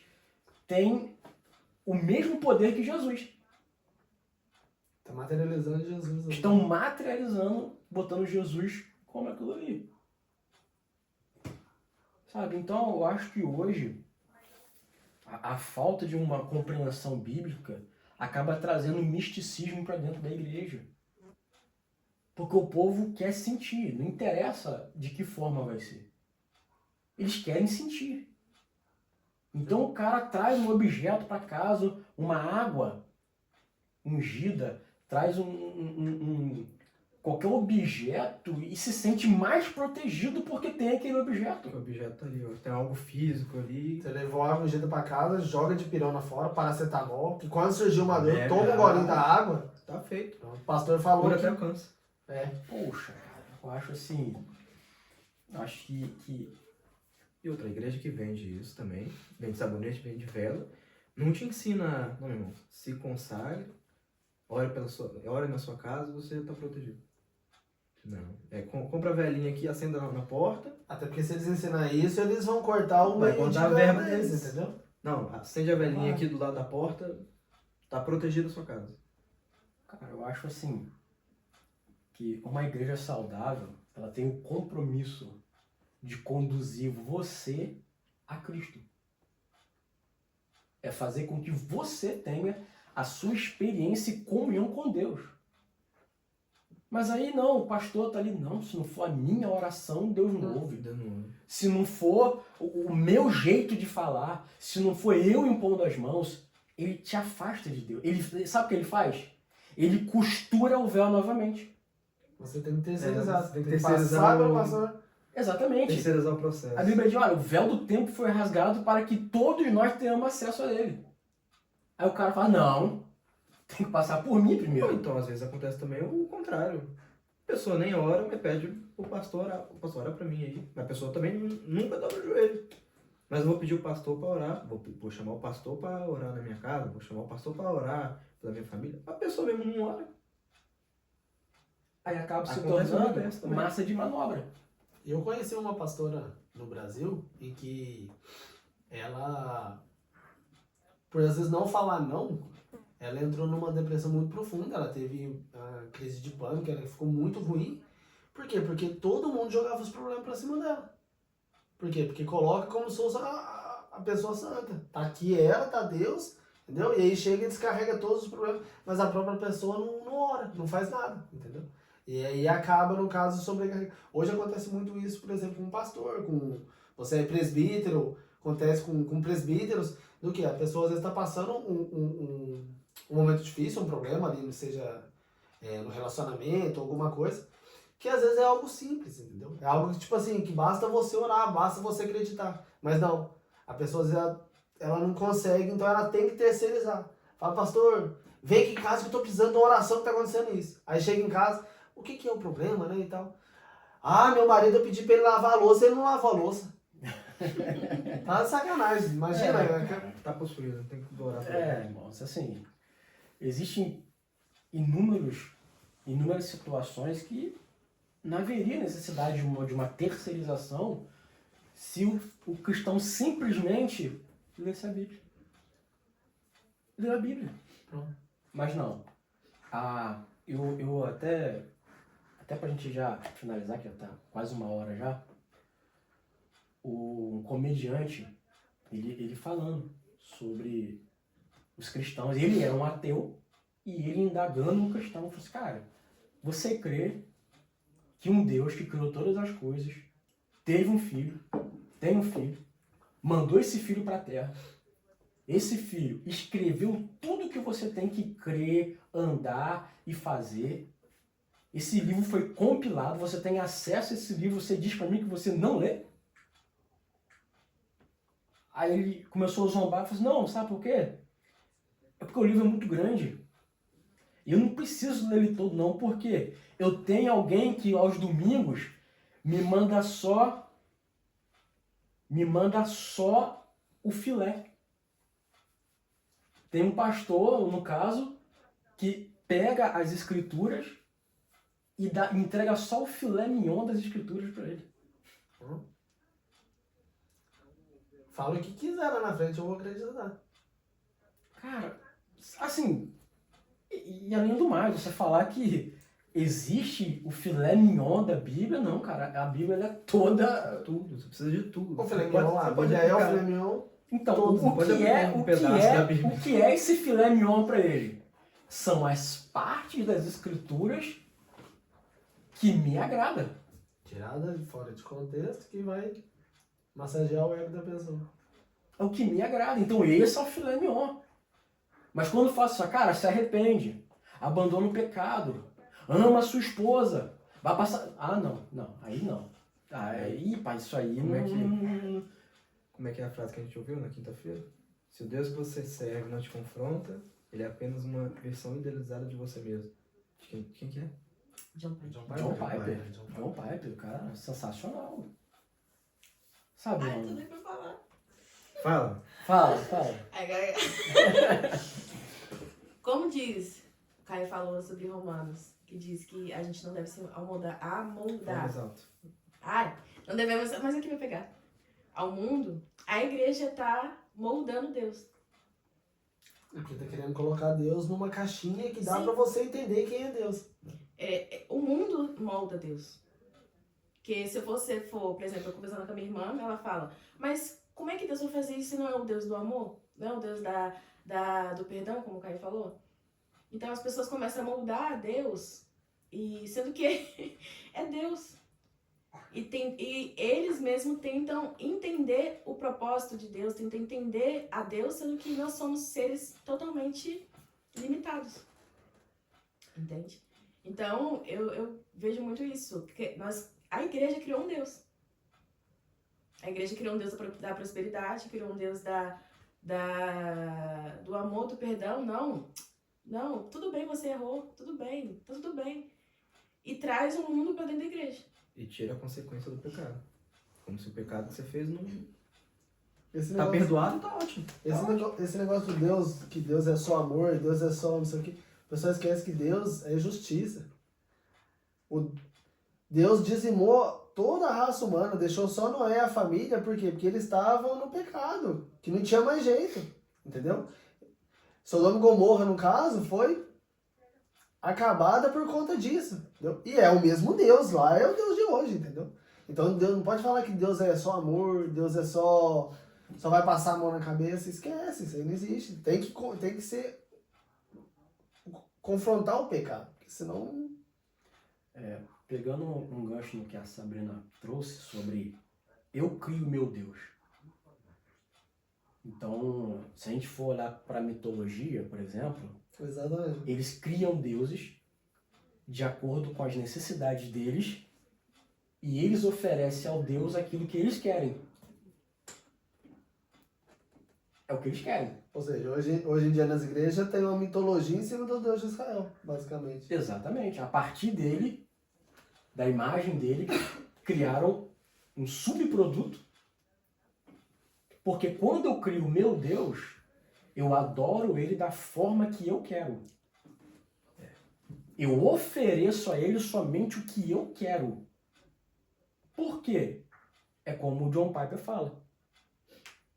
têm o mesmo poder que Jesus. Tá materializando Jesus. Ali. Estão materializando, botando Jesus como aquilo ali. Sabe? Então, eu acho que hoje a falta de uma compreensão bíblica acaba trazendo misticismo para dentro da igreja. Porque o povo quer sentir, não interessa de que forma vai ser. Eles querem sentir. Então o cara traz um objeto para casa, uma água ungida, traz qualquer objeto e se sente mais protegido porque tem aquele objeto. O objeto tá ali, ó. Tem algo físico ali. Você levou água ungida pra casa, joga de pirona fora, paracetamol, que quando surgiu uma dor, Bebe toma um a golinho água. da água. Tá feito. O pastor falou Cura que... até o câncer. É. Poxa, cara, eu acho assim. Eu acho que E outra igreja que vende isso também, vende sabonete, vende vela, não te ensina, não, meu irmão, se consagre, ore na sua casa, você tá protegido. Não. Compra a velhinha aqui, acenda na porta. Até porque se eles ensinar isso, eles vão cortar o Vai meio de cortar a verba verba deles, deles. entendeu? Não, acende a velhinha aqui do lado da porta, tá protegida a sua casa. cara, eu acho assim que uma igreja saudável, ela tem o compromisso de conduzir você a Cristo. É fazer com que você tenha a sua experiência e comunhão com Deus. Mas aí não, o pastor tá ali, não, se não for a minha oração, Deus não ouve. Se não for o meu jeito de falar, se não for eu impondo as mãos, ele te afasta de Deus. Ele sabe o que ele faz? Ele costura o véu novamente. Você tem que terceirizar. Você tem que passar terceirizar pelo o- pastor. Exatamente. Terceirizar o processo. A Bíblia diz, olha, o véu do tempo foi rasgado para que todos nós tenhamos acesso a ele. Aí o cara fala, não, tem que passar por mim Ou primeiro. então, às vezes, acontece também o contrário. A pessoa nem ora, mas pede o pastor orar pra mim aí. Mas a pessoa também nunca dobra o joelho. Mas eu vou pedir o pastor pra orar, vou chamar o pastor pra orar na minha casa, vou chamar o pastor pra orar pela minha família. A pessoa mesmo não ora. Aí acaba se Acontece tornando muito isso também. massa de manobra. Eu conheci uma pastora no Brasil em que ela, por às vezes não falar não, ela entrou numa depressão muito profunda, ela teve a crise de pânico, ela ficou muito ruim. Por quê? Porque todo mundo jogava os problemas pra cima dela. Por quê? Porque coloca como se fosse a pessoa santa. Tá aqui ela, tá Deus, entendeu? E aí chega e descarrega todos os problemas, mas a própria pessoa não ora, não faz nada, entendeu? E aí acaba, no caso, sobrecarregando. Hoje acontece muito isso, por exemplo, com um pastor, com você é presbítero, acontece com presbíteros, do que a pessoa às vezes está passando um momento difícil, um problema ali, seja no relacionamento, alguma coisa, que às vezes é algo simples, entendeu? É algo que, tipo assim, que basta você orar, basta você acreditar. Mas não, a pessoa às vezes ela não consegue, então ela tem que terceirizar. Fala, pastor, vem aqui em casa que eu tô precisando de uma oração que tá acontecendo isso. Aí chega em casa, o que é o problema, né, e tal. Ah, meu marido, eu pedi pra ele lavar a louça, ele não lavou a louça. Tá de sacanagem, imagina. Tá possuído, tem que orar pra Irmãos, assim, existem inúmeras situações que não haveria necessidade de uma terceirização se o cristão simplesmente lesse a Bíblia. Lê a Bíblia. Pronto. Mas não. Eu até pra gente já finalizar, que já tá quase 1 hora já, um comediante, ele falando sobre os cristãos. Ele era um ateu e ele indagando um cristão. Falou assim, cara, você crê que um Deus que criou todas as coisas teve um filho, tem um filho, mandou esse filho para a terra. Esse filho escreveu tudo que você tem que crer, andar e fazer. Esse livro foi compilado, você tem acesso a esse livro, você diz para mim que você não lê? Aí ele começou a zombar e falou assim, não, sabe por quê? É porque o livro é muito grande. E eu não preciso ler ele todo não, porque eu tenho alguém que aos domingos me manda só o filé. Tem um pastor, no caso, que pega as escrituras e entrega só o filé mignon das escrituras para ele. Fala o que quiser lá na frente, eu vou acreditar. Cara, assim, e além do mais, você falar que existe o filé mignon da Bíblia, não, cara, a Bíblia ela é toda... tudo, você precisa de tudo. O filé mignon, a Bíblia é o filé mignon. Então, o que é esse filé mignon para ele? São as partes das escrituras que me agradam. Tirada fora de contexto que vai massagear o ego da pessoa. É o que me agrada. Então esse é o filé mignon. Mas quando faço isso, cara, se arrepende. Abandona o pecado. Ama a sua esposa. Vai passar... Ah, não. Aí não. Aí, pai, isso aí Como é que é a frase que a gente ouviu na quinta-feira? Se o Deus que você serve não te confronta, ele é apenas uma versão idealizada de você mesmo. Quem que é? John Piper, o cara sensacional. Sabe? Ai, tudo aí pra falar. Fala. Fala. Como diz, o Caio falou sobre Romanos, que diz que a gente não deve se amoldar. Mais alto. Ai, não devemos, mas aqui vai pegar. Ao mundo, a igreja tá moldando Deus. Porque tá querendo colocar Deus numa caixinha que dá Sim. pra você entender quem é Deus. O mundo molda Deus. Porque se você for, por exemplo, eu conversando com a minha irmã, ela fala, mas como é que Deus vai fazer isso se não é o Deus do amor? Não é o Deus do perdão, como o Caio falou? Então as pessoas começam a moldar Deus, e sendo que é Deus. E eles mesmos tentam entender o propósito de Deus, tentam entender a Deus, sendo que nós somos seres totalmente limitados. Entende? Então, eu vejo muito isso. Porque a igreja criou um Deus. A igreja criou um Deus da prosperidade, criou um Deus do amor, do perdão. Não, tudo bem, você errou, tudo bem, tá tudo bem. E traz um mundo pra dentro da igreja. E tira a consequência do pecado. Como se o pecado que você fez não... Esse Tá negócio, perdoado, tá ótimo. esse negócio de Deus, que Deus é só amor, Deus é só não sei o que. O pessoal esquece que Deus é justiça. Deus dizimou toda a raça humana, deixou só Noé e a família, por quê? Porque eles estavam no pecado, que não tinha mais jeito, entendeu? Sodoma e Gomorra, no caso, foi acabada por conta disso, entendeu? E é o mesmo Deus, lá é o Deus de hoje, entendeu? Então Deus não pode falar que Deus é só amor, Deus é só vai passar a mão na cabeça, esquece, isso aí não existe. Tem que ser confrontar o pecado, porque senão... Pegando um gancho no que a Sabrina trouxe sobre eu crio meu Deus. Então, se a gente for olhar para a mitologia, por exemplo, Exatamente. eles criam deuses de acordo com as necessidades deles e eles oferecem ao Deus aquilo que eles querem. É o que eles querem. Ou seja, hoje em dia nas igrejas tem uma mitologia em cima do Deus de Israel, basicamente. Exatamente. A partir dele, da imagem dele, criaram um subproduto. Porque quando eu crio o meu Deus, eu adoro ele da forma que eu quero. Eu ofereço a ele somente o que eu quero. Por quê? É como o John Piper fala.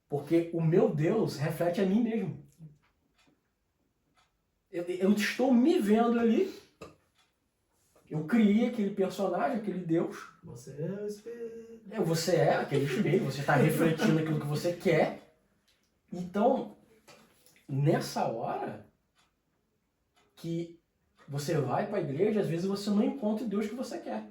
Porque o meu Deus reflete a mim mesmo. Eu estou me vendo ali. Eu criei aquele personagem, aquele Deus. Você é o espelho. Você é aquele espelho, você está refletindo aquilo que você quer. Então, nessa hora que você vai para a igreja, às vezes você não encontra o Deus que você quer.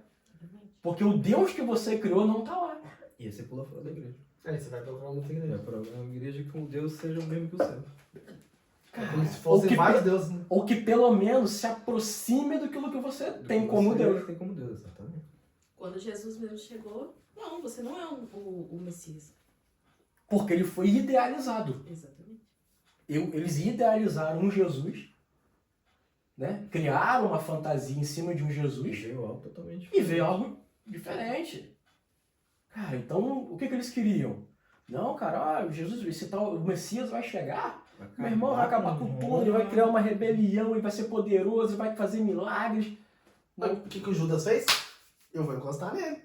Porque o Deus que você criou não está lá. E aí você pula fora da igreja. Aí você vai procurar outra Vai igreja. para uma igreja que o Deus seja o mesmo que o seu. É como se Ou fosse que vários deuses, né? Ou que pelo menos se aproxime daquilo que você tem como Deus. Tem como Deus, exatamente. Quando Jesus mesmo chegou, não, você não é o Messias. Porque ele foi idealizado. Exatamente. Eles idealizaram um Jesus, né? Criaram uma fantasia em cima de um E Jesus veio algo totalmente e veio algo diferente. Cara, então o que eles queriam? Não, cara, Jesus, esse tal, o Messias vai chegar, meu irmão vai acabar com tudo, ele vai criar uma rebelião, ele vai ser poderoso, ele vai fazer milagres. O que o Judas fez? Eu vou encostar nele.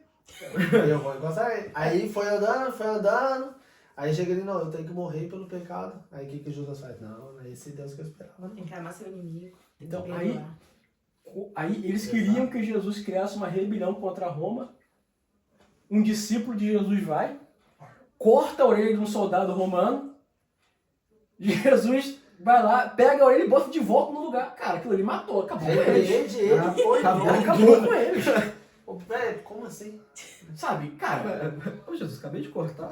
Eu vou encostar nele. Aí foi andando. Aí chega ele, não, eu tenho que morrer pelo pecado. Aí o que o Judas faz? Não, é esse Deus que eu esperava. Não. Tem que amar seu inimigo. Tem Então, que aí- perdoar. Aí eles queriam que Jesus criasse uma rebelião contra Roma. Um discípulo de Jesus vai, corta a orelha de um soldado romano. Jesus vai lá, pega a orelha e bota de volta no lugar. Cara, aquilo ali matou, acabou com eles. Repreende ele. Acabou com eles. Ô, velho, como assim? Sabe, cara, Ô Jesus, acabei de cortar.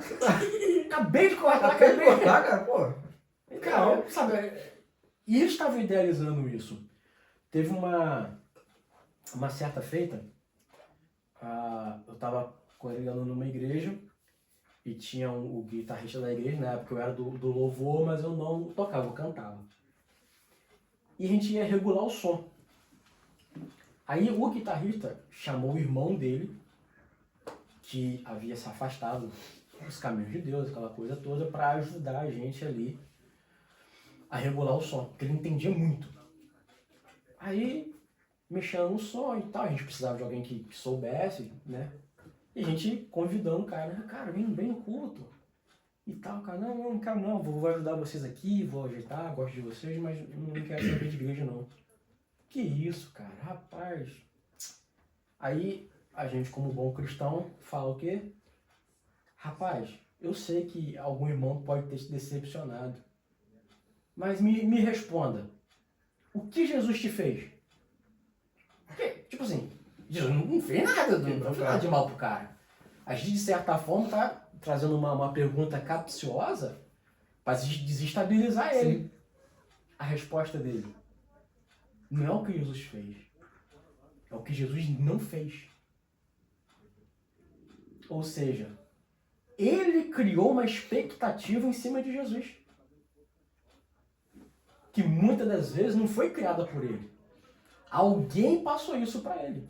acabei de cortar, Acabei de cortar, cara, pô. Cara, sabe, e eles estavam idealizando isso. Teve uma certa feita, eu estava congregando numa igreja e tinha o guitarrista da igreja, na época eu era do louvor, mas eu não tocava, eu cantava. E a gente ia regular o som. Aí o guitarrista chamou o irmão dele, que havia se afastado dos caminhos de Deus, aquela coisa toda, para ajudar a gente ali a regular o som, porque ele entendia muito. Aí, mexendo no som e tal, a gente precisava de alguém que soubesse, né? E a gente convidando o cara, vem no culto e tal, cara, não quero não, vou ajudar vocês aqui, vou ajeitar, gosto de vocês, mas não quero saber de igreja não. Que isso, cara, rapaz. Aí, a gente como bom cristão, fala o quê? Rapaz, eu sei que algum irmão pode ter se decepcionado, mas me responda, o que Jesus te fez? Porque, tipo assim, Jesus não fez nada, não fez nada de mal pro cara. A gente, de certa forma, tá trazendo uma pergunta capciosa para desestabilizar ele. Sim. A resposta dele não é o que Jesus fez, é o que Jesus não fez. Ou seja, ele criou uma expectativa em cima de Jesus, que muitas das vezes não foi criada por ele. Alguém passou isso para ele.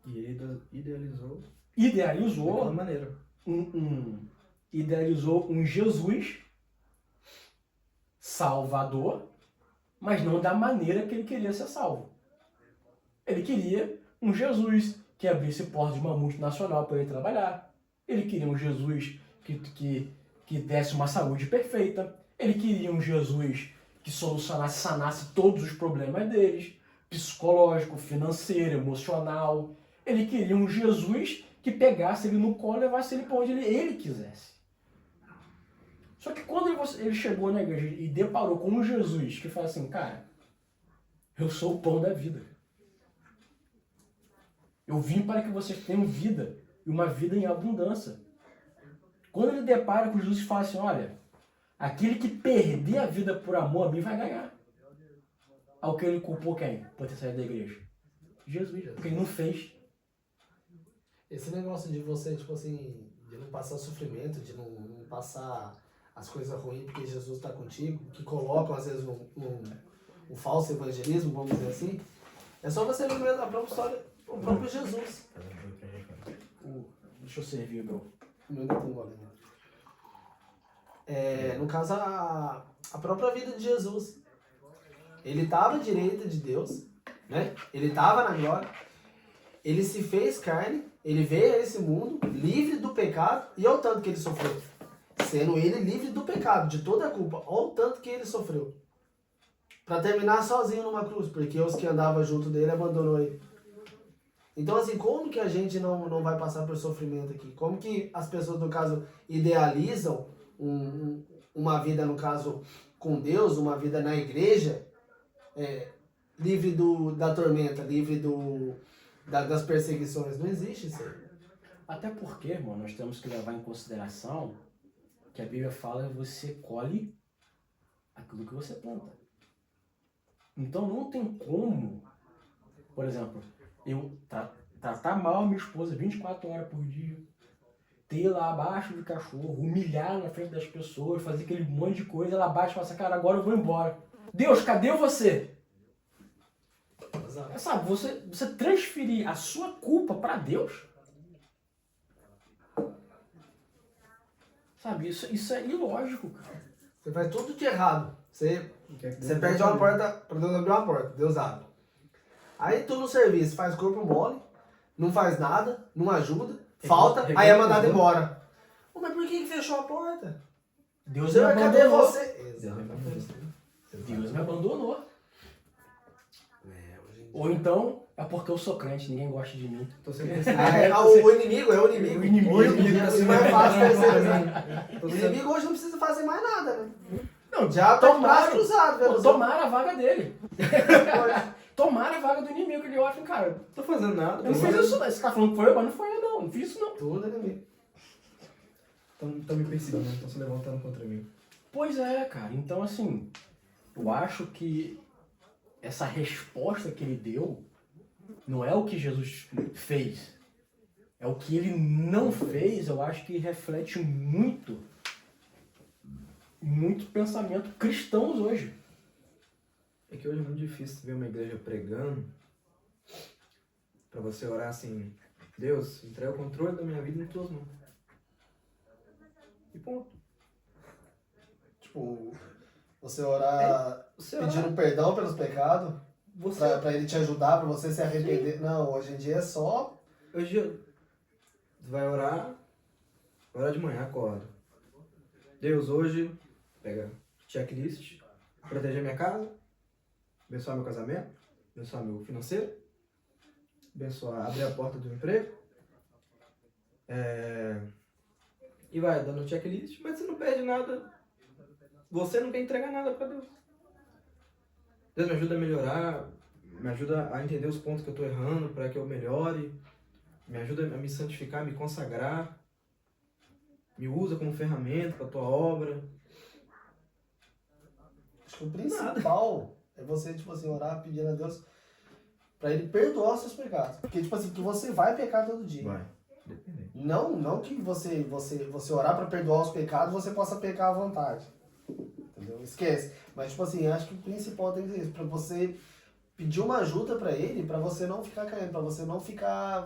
E ele idealizou Idealizou daquela maneira. idealizou um Jesus salvador, mas não da maneira que ele queria ser salvo. Ele queria um Jesus que abrisse portas de uma multinacional para ele trabalhar. Ele queria um Jesus que desse uma saúde perfeita. Ele queria um Jesus que sanasse todos os problemas deles, psicológico, financeiro, emocional. Ele queria um Jesus que pegasse ele no colo e levasse ele para onde ele quisesse. Só que quando ele chegou na igreja e deparou com um Jesus que fala assim, cara, eu sou o pão da vida. Eu vim para que vocês tenham vida, e uma vida em abundância. Quando ele depara com Jesus e fala assim, olha, Aquele que perder a vida por amor a mim vai ganhar. Ao que ele culpou quem? Por ter saído da igreja? Jesus, porque ele não fez. Esse negócio de você, tipo assim, de não passar sofrimento, de não passar as coisas ruins porque Jesus está contigo, que colocam às vezes um falso evangelismo, vamos dizer assim, é só você ver a própria história, o próprio Jesus. Deixa eu servir, meu. Meu Deus, um gole, né? No caso, a própria vida de Jesus. Ele estava à direita de Deus, né? Ele estava na glória, ele se fez carne, ele veio a esse mundo livre do pecado, e olha o tanto que ele sofreu. Sendo ele livre do pecado, de toda a culpa, olha o tanto que ele sofreu. Para terminar sozinho numa cruz, porque os que andavam junto dele abandonou ele. Então, assim, como que a gente não vai passar por sofrimento aqui? Como que as pessoas, no caso, idealizam uma vida, no caso, com Deus, uma vida na igreja, livre da tormenta, livre das perseguições? Não existe isso aí. Até porque, irmão, nós temos que levar em consideração que a Bíblia fala que você colhe aquilo que você planta. Então não tem como, por exemplo, eu tratar mal a minha esposa 24 horas por dia, ter lá abaixo do cachorro, humilhar na frente das pessoas, fazer aquele monte de coisa, ela abaixa e fala assim, cara, agora eu vou embora. Deus, cadê você? Sabe, você transferir a sua culpa para Deus, sabe, isso é ilógico, cara. Você faz tudo de errado. Você perde uma porta, para Deus abrir uma porta, Deus abre. Aí tu no serviço faz corpo mole, não faz nada, não ajuda, falta, aí é mandado embora. Mas por que fechou a porta? Deus me Cadê abandonou. você? Deus me abandonou. Ou então, é porque eu sou crente, ninguém gosta de mim. Tô sendo O inimigo é o inimigo. O inimigo. É mais fácil terceirizar. O inimigo hoje não precisa fazer mais nada, né? Não, Já tá de braço cruzado, velho. Tomara a vaga dele. Tomara a vaga do inimigo, que ele olha e cara, Tô fazendo nada. eu não fiz isso não. Você tá falando que foi eu, mas não foi eu não. Não fiz isso não. Tudo inimigo. Estão me perseguindo, estão se levantando contra mim. Pois é, cara. Então, assim, eu acho que essa resposta que ele deu não é o que Jesus fez. É o que ele não fez, eu acho que reflete muito pensamento cristãos hoje. É que hoje é muito difícil ver uma igreja pregando pra você orar assim, Deus, entrega o controle da minha vida em tuas mãos. E ponto. Tipo, você orar Você pedindo perdão pelos pecados, Você... pra ele te ajudar, pra você se arrepender. Não, hoje em dia é só... Hoje você vai orar de manhã, acorda. Deus, hoje, pega checklist, proteger minha casa, abençoar meu casamento, abençoar meu financeiro, abençoar, abrir a porta do emprego, e vai dando checklist, mas você não perde nada, você não quer entregar nada para Deus. Deus me ajuda a melhorar, me ajuda a entender os pontos que eu estou errando para que eu melhore, me ajuda a me santificar, a me consagrar, me usa como ferramenta para a tua obra. Acho que o principal é você, tipo assim, orar pedindo a Deus pra ele perdoar os seus pecados. Porque, tipo assim, que você vai pecar todo dia. Vai, depende. Não que você orar pra perdoar os pecados, você possa pecar à vontade. Entendeu? Esquece. Mas, tipo assim, acho que o principal tem que ser isso. Pra você pedir uma ajuda pra ele, pra você não ficar caindo, pra você não ficar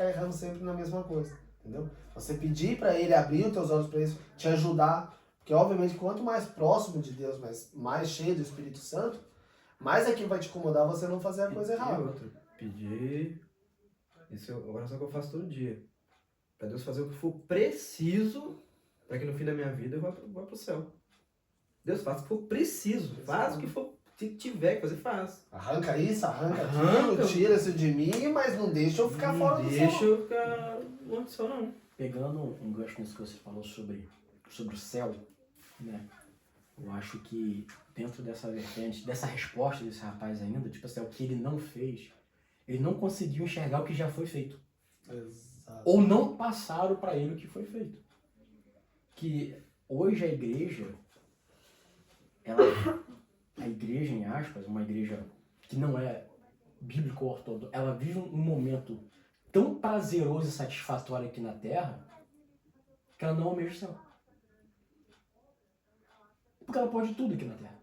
errando sempre na mesma coisa. Entendeu? Você pedir pra ele abrir os teus olhos pra isso, te ajudar. Porque, obviamente, quanto mais próximo de Deus, mais cheio do Espírito Santo, mais aquilo vai te incomodar você não fazer a coisa errada. E outra, pedir, isso é uma oração que eu faço todo dia. Pra Deus fazer o que for preciso para que no fim da minha vida eu vá pro céu. Deus, faz o que for preciso. Faz o que for, se tiver que fazer, faz. Arranca isso, arranca aquilo, tira isso de mim, mas não deixa eu ficar fora do céu. Não deixa eu ficar longe do céu, não. Pegando um gancho nisso que você falou sobre o céu, né? Eu acho que dentro dessa vertente, dessa resposta desse rapaz ainda, tipo assim, o que ele não fez, ele não conseguiu enxergar o que já foi feito. Exato. Ou não passaram para ele o que foi feito. Que hoje a igreja, a igreja, em aspas, uma igreja que não é bíblico-ortodoxa, ela vive um momento tão prazeroso e satisfatório aqui na Terra que ela não almeja o céu. Porque ela pode tudo aqui na Terra.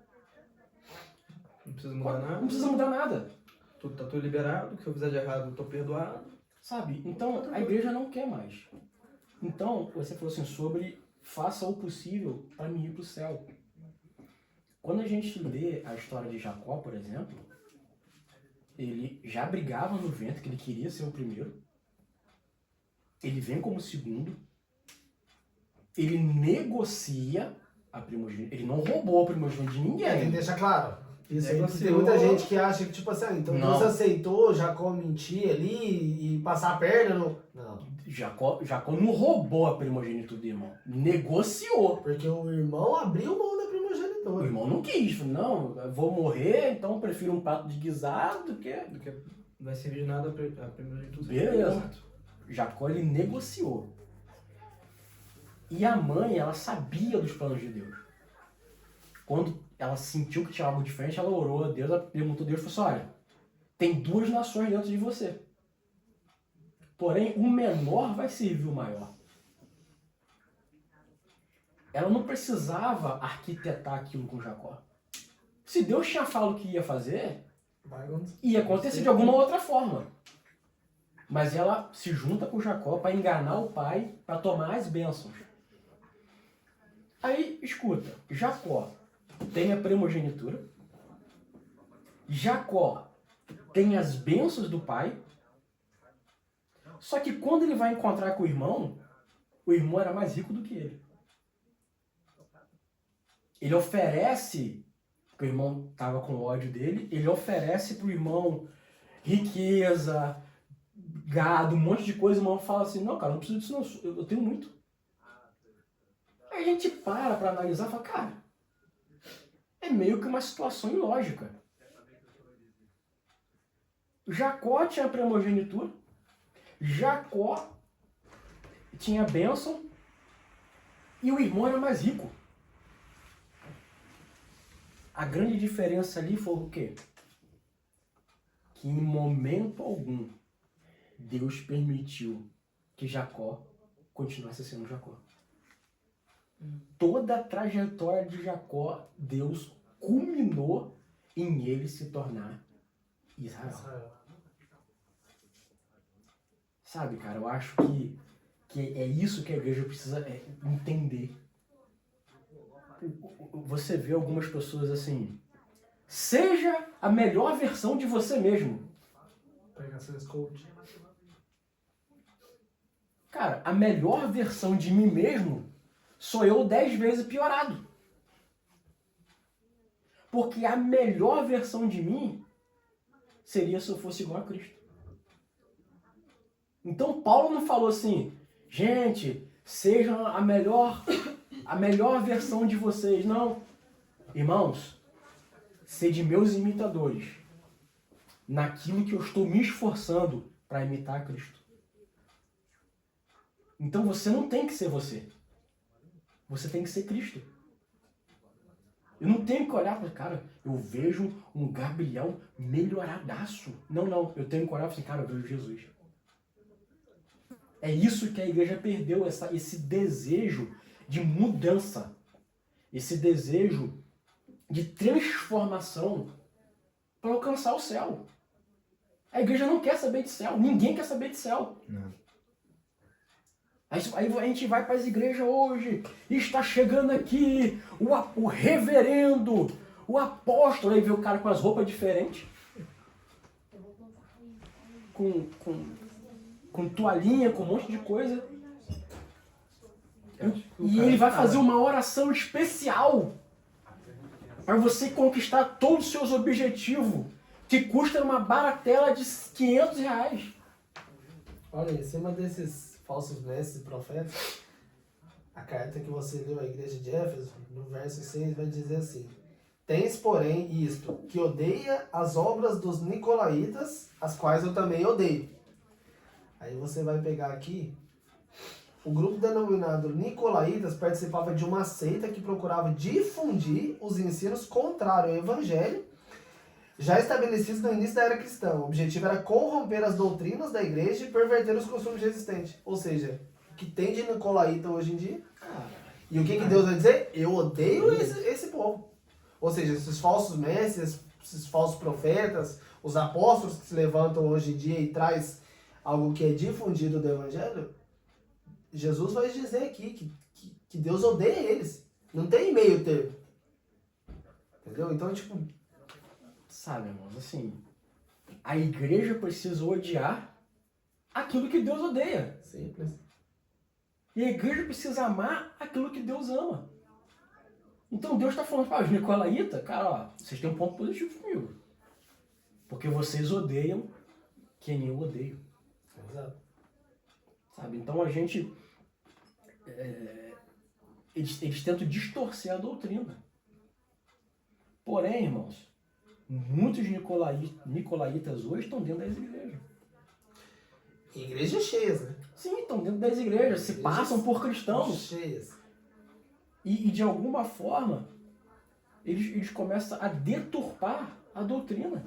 Não precisa mudar nada. Não precisa mudar nada. Tá tudo liberado, o que eu fizer de errado eu tô perdoado. Sabe? Então, a igreja não quer mais. Então, você falou assim, sobre faça o possível para mim ir para o céu. Quando a gente lê a história de Jacó, por exemplo, ele já brigava no ventre que ele queria ser o primeiro. Ele vem como segundo. Ele negocia a primogênita. Ele não roubou a primogênita de Tem que ninguém. deixar claro. Isso aí, Negociou. tem muita gente que acha que, tipo assim, então Não. Deus aceitou Jacó mentir ali e passar a perna no... Não. Jacó não roubou a primogênita do irmão. Negociou. Porque o irmão abriu mão da O primogenitura. irmão não quis. Falou, não, eu vou morrer, então eu prefiro um prato de guisado do que... Do que não vai servir de nada a primogenitura. Beleza. Jacó, ele negociou. E a mãe, ela sabia dos planos de Deus. Quando ela sentiu que tinha algo diferente, ela orou a Deus, ela perguntou a Deus, falou assim, olha, tem 2 nações dentro de você. Porém, o menor vai servir o maior. Ela não precisava arquitetar aquilo com Jacó. Se Deus tinha falado que ia fazer, ia acontecer de alguma outra forma. Mas ela se junta com Jacó para enganar o pai, para tomar as bênçãos. Aí, escuta, Jacó tem a primogenitura, Jacó tem as bênçãos do pai, só que quando ele vai encontrar com o irmão era mais rico do que ele. Ele oferece, porque o irmão estava com ódio dele, ele oferece para o irmão riqueza, gado, um monte de coisa, o irmão fala assim, não, cara, não preciso disso não, eu tenho muito. Aí a gente para analisar e fala, cara, é meio que uma situação ilógica. Jacó tinha a primogenitura, Jacó tinha a bênção e o irmão era mais rico. A grande diferença ali foi o quê? Que em momento algum Deus permitiu que Jacó continuasse sendo Jacó. Toda a trajetória de Jacó, Deus culminou em ele se tornar Israel. Sabe, cara, eu acho que é isso que a igreja precisa entender. Você vê algumas pessoas assim, seja a melhor versão de você mesmo. Pregações coach. Cara, a melhor versão de mim mesmo sou eu 10 vezes piorado. Porque a melhor versão de mim seria se eu fosse igual a Cristo. Então Paulo não falou assim, gente, sejam a melhor versão de vocês. Não. Irmãos, sede meus imitadores naquilo que eu estou me esforçando para imitar a Cristo. Então você não tem que ser você. Você tem que ser Cristo. Eu não tenho que olhar para cara, eu vejo um Gabriel melhoradaço. Não. Eu tenho que olhar para assim, cara, eu vejo Jesus. É isso que a igreja perdeu, esse desejo de mudança. Esse desejo de transformação para alcançar o céu. A igreja não quer saber de céu. Ninguém quer saber de céu. Não. Aí a gente vai para as igrejas hoje, e está chegando aqui o reverendo, o apóstolo, aí vê o cara com as roupas diferentes, com toalhinha, com um monte de coisa, e ele vai fazer uma oração especial para você conquistar todos os seus objetivos, que custa uma bagatela de R$500. Olha, em cima desses falsos mestres e profetas, a carta que você leu à igreja de Éfeso, no verso 6, vai dizer assim: tens, porém, isto, que odeia as obras dos nicolaítas, as quais eu também odeio. Aí você vai pegar aqui o grupo denominado Nicolaítas participava de uma seita que procurava difundir os ensinos contrários ao evangelho, já estabelecidos no início da era cristã. O objetivo era corromper as doutrinas da igreja e perverter os costumes existentes. Ou seja, o que tem de Nicolaíta hoje em dia. E o que Deus vai dizer? Eu odeio esse povo. Ou seja, esses falsos mestres, esses falsos profetas, os apóstolos que se levantam hoje em dia e traz algo que é difundido do evangelho, Jesus vai dizer aqui que Deus odeia eles. Não tem meio termo. Entendeu? Então, tipo... Sabe, irmãos, assim, a igreja precisa odiar aquilo que Deus odeia. Simples. E a igreja precisa amar aquilo que Deus ama. Então Deus está falando para os Nicolaítas, cara, ó, vocês têm um ponto positivo comigo. Porque vocês odeiam quem eu odeio. Exato. Sabe? Então a gente... eles tentam distorcer a doutrina. Porém, irmãos, muitos nicolaítas hoje estão dentro das igrejas. Igrejas cheias, né? Sim, estão dentro das igrejas, se passam por cristãos. Cheias. E de alguma forma, eles começam a deturpar a doutrina.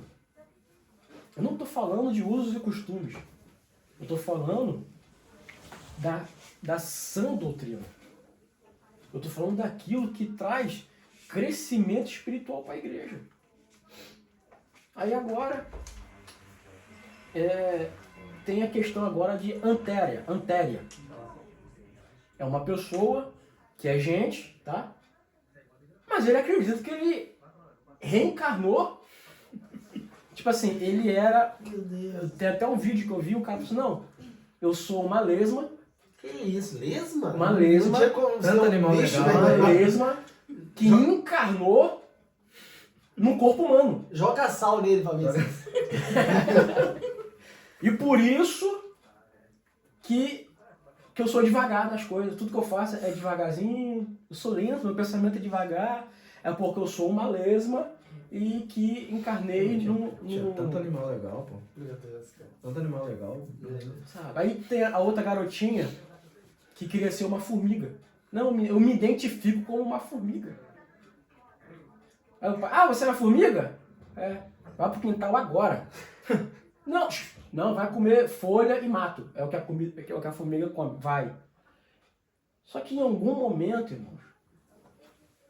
Eu não estou falando de usos e costumes. Eu estou falando da sã doutrina. Eu estou falando daquilo que traz crescimento espiritual para a igreja. Aí agora, tem a questão agora de antéria. É uma pessoa que é gente, tá? Mas ele acredita que ele reencarnou. Tipo assim, ele era... Meu Deus. Tem até um vídeo que eu vi, o cara falou assim, não, eu sou uma lesma. Que isso? Lesma? Uma lesma. Não tinha como ser Tanto animal bicho, legal, né? Uma lesma que encarnou num corpo humano. Joga sal nele pra ver se... E por isso que eu sou devagar nas coisas. Tudo que eu faço é devagarzinho. Eu sou lento, meu pensamento é devagar. É porque eu sou uma lesma e que encarnei Tinha tanto animal legal, pô. Meu Deus, cara. Tanto animal legal. Sabe? Aí tem a outra garotinha que queria ser uma formiga. Não, eu me identifico como uma formiga. Aí o pai, você é uma formiga? Vai pro quintal agora. Não, vai comer folha e mato. É o que a formiga come. Vai. Só que em algum momento, irmãos,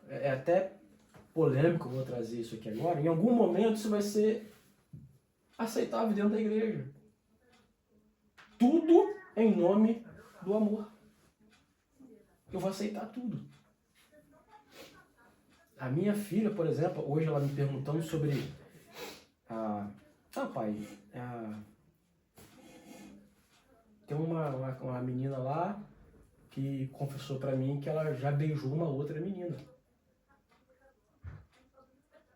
é até polêmico, eu vou trazer isso aqui agora, em algum momento isso vai ser aceitável dentro da igreja. Tudo em nome do amor. Eu vou aceitar tudo. A minha filha, por exemplo, hoje ela me perguntando sobre pai, tem uma menina lá que confessou pra mim que ela já beijou uma outra menina.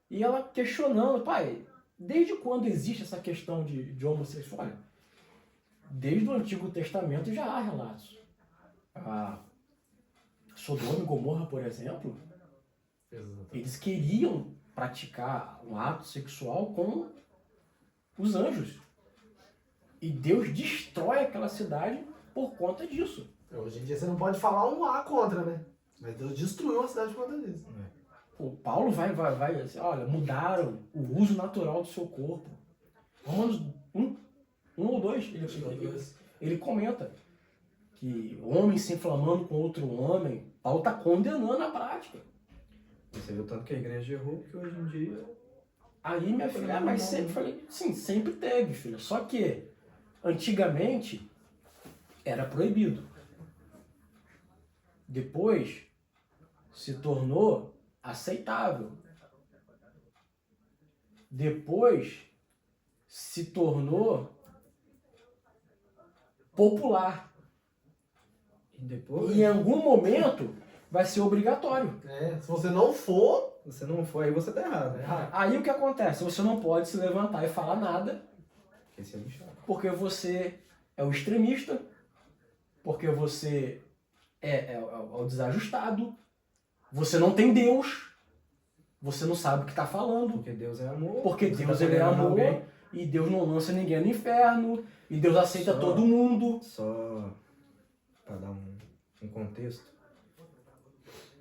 E ela questionando, pai, desde quando existe essa questão de homossexual? Olha, desde o Antigo Testamento já há relatos. Sodoma e Gomorra, por exemplo, eles queriam praticar um ato sexual com os anjos. E Deus destrói aquela cidade por conta disso. Hoje em dia você não pode falar um A contra, né? Mas Deus destruiu a cidade por conta disso. O Paulo vai assim, olha, mudaram o uso natural do seu corpo. Romanos 1 ou 2, ele comenta que homem se inflamando com outro homem, Paulo está condenando a prática. Você viu tanto que a igreja errou, porque hoje em dia... Aí minha filha, mas sempre falei, sim, sempre teve, filha. Só que, antigamente, era proibido. Depois, se tornou aceitável. Depois, se tornou popular. E depois... E em algum momento, vai ser obrigatório. Se você não for... Se você não for, aí você tá errado. Aí o que acontece? Você não pode se levantar e falar nada, Esse é lixado. porque você é o extremista, porque você é o desajustado, você não tem Deus, você não sabe o que está falando, Porque Deus é amor. porque você Deus tá ele é condenando amor, alguém. e Deus não lança ninguém no inferno, e Deus aceita Só- todo mundo. Só para dar um contexto,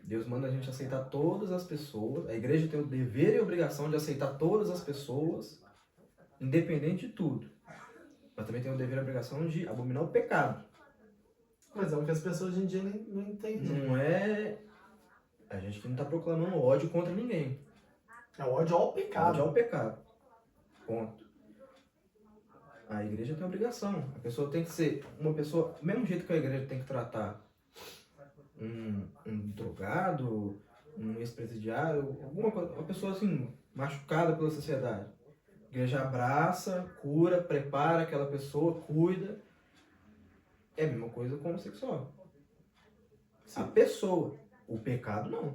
Deus manda a gente aceitar todas as pessoas, a igreja tem o dever e a obrigação de aceitar todas as pessoas, independente de tudo. Mas também tem o dever e a obrigação de abominar o pecado. Mas é o que as pessoas hoje em dia não entendem. Não é... A gente que não está proclamando ódio contra ninguém. É o ódio ao pecado. Ódio ao pecado. Ponto. A igreja tem obrigação. A pessoa tem que ser uma pessoa... Do mesmo jeito que a igreja tem que tratar um drogado, um ex-presidiário, alguma coisa, uma pessoa assim, machucada pela sociedade. A igreja abraça, cura, prepara aquela pessoa, cuida. É a mesma coisa com o homossexual. A pessoa. O pecado não.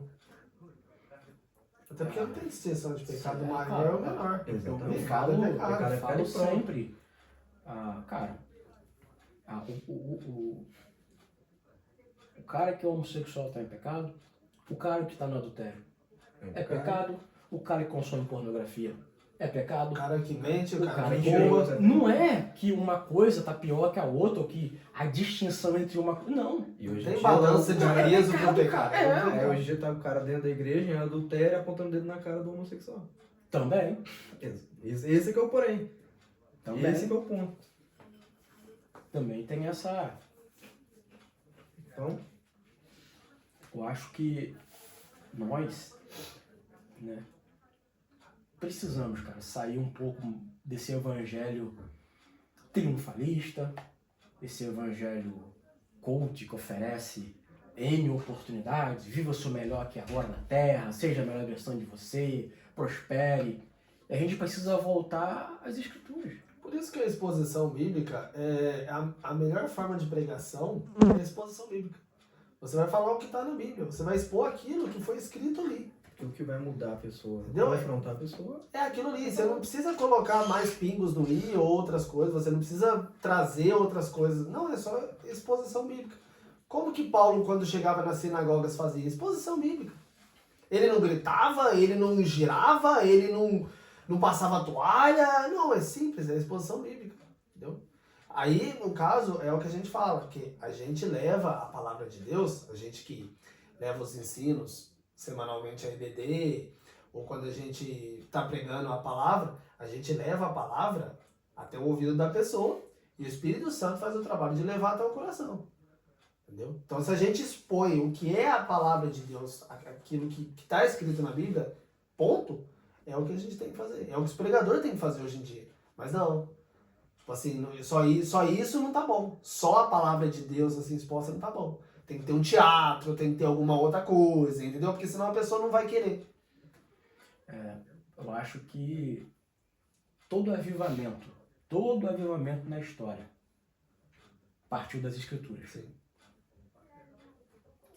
Até porque não tem distinção de pecado Sim, maior ou menor. Exatamente. Eu Pecado falo, é pecado. pecado é eu falo pecado e pronto. sempre, cara, o cara que é homossexual está em pecado, o cara que está no adultério é pecado, o cara que consome pornografia é pecado, O cara que mente, o o cara cara que que rouba. rouba. Não é que uma coisa tá pior que a outra, ou que a distinção entre uma coisa. Não. E hoje em Tem dia balança tá o cara- de peso pro pecado, pecado. cara. É, hoje em dia tá o cara dentro da igreja, em adultério, apontando o dedo na cara do homossexual. Também. Esse que é o porém. Também. Esse que é o ponto. Também tem essa. Então, Eu acho que nós, né, precisamos, cara, sair um pouco desse evangelho triunfalista, esse evangelho coach que oferece N oportunidades, viva o seu melhor aqui agora na Terra, seja a melhor versão de você, prospere. E a gente precisa voltar às escrituras. Por isso que a exposição bíblica é a melhor forma de pregação é a exposição bíblica. Você vai falar o que está na Bíblia, você vai expor aquilo que foi escrito ali. o que vai mudar a pessoa, Entendeu? confrontar a pessoa, É aquilo ali, você não precisa colocar mais pingos no i ou outras coisas, você não precisa trazer outras coisas. Não, é só exposição bíblica. Como que Paulo, quando chegava nas sinagogas, fazia? Exposição bíblica. Ele não gritava, ele não girava, ele não passava toalha. Não, é simples, é exposição bíblica. Entendeu? Aí, no caso, é o que a gente fala, que a gente leva a palavra de Deus, a gente que leva os ensinos semanalmente a EBD, ou quando a gente está pregando a palavra, a gente leva a palavra até o ouvido da pessoa e o Espírito Santo faz o trabalho de levar até o coração. Entendeu? Então, se a gente expõe o que é a palavra de Deus, aquilo que está escrito na Bíblia, ponto, é o que a gente tem que fazer. É o que os pregadores têm que fazer hoje em dia. Mas não. Tipo assim, só isso não tá bom. Só a palavra de Deus assim exposta não tá bom. Tem que ter um teatro, tem que ter alguma outra coisa, entendeu? Porque senão a pessoa não vai querer. Eu acho que todo avivamento na história partiu das escrituras. Sim.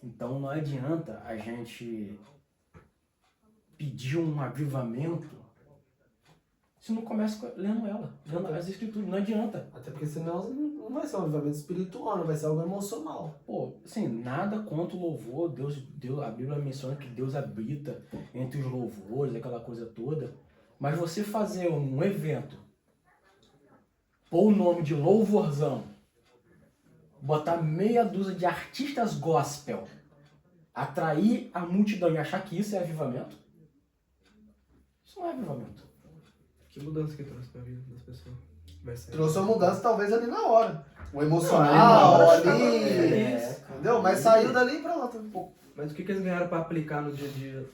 Então não adianta a gente pedir um avivamento se não começa lendo lendo as escrituras. Não adianta. Até porque senão não vai ser um avivamento espiritual, não vai ser algo emocional. Pô, assim, nada contra o louvor. Deus, a Bíblia menciona que Deus habita entre os louvores, aquela coisa toda. Mas você fazer um evento, pôr o nome de louvorzão, botar meia dúzia de artistas gospel, atrair a multidão e achar que isso é avivamento, isso não é avivamento. que mudança que trouxe pra vida das pessoas? Vai ser. Trouxe uma mudança talvez ali na hora. O emocional Na hora, ali, entendeu? Mas saiu dali e pronto. Mas o que eles ganharam pra aplicar no dia a dia?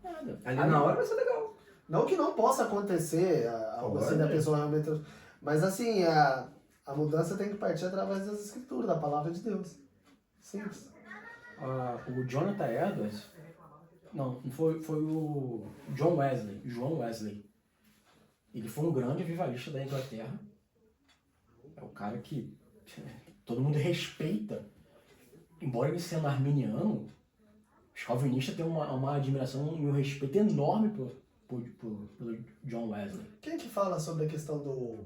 Nada. Ali na hora vai ser legal. Não que não possa acontecer algo assim da pessoa realmente... Mas assim, a mudança tem que partir através das escrituras, da palavra de Deus. Simples. O Jonathan Edwards, não foi o João Wesley. Ele foi um grande avivalista da Inglaterra. É o cara que todo mundo respeita. Embora ele sendo arminiano, os calvinistas têm uma admiração e um respeito enorme pelo John Wesley. Quem que fala sobre a questão do...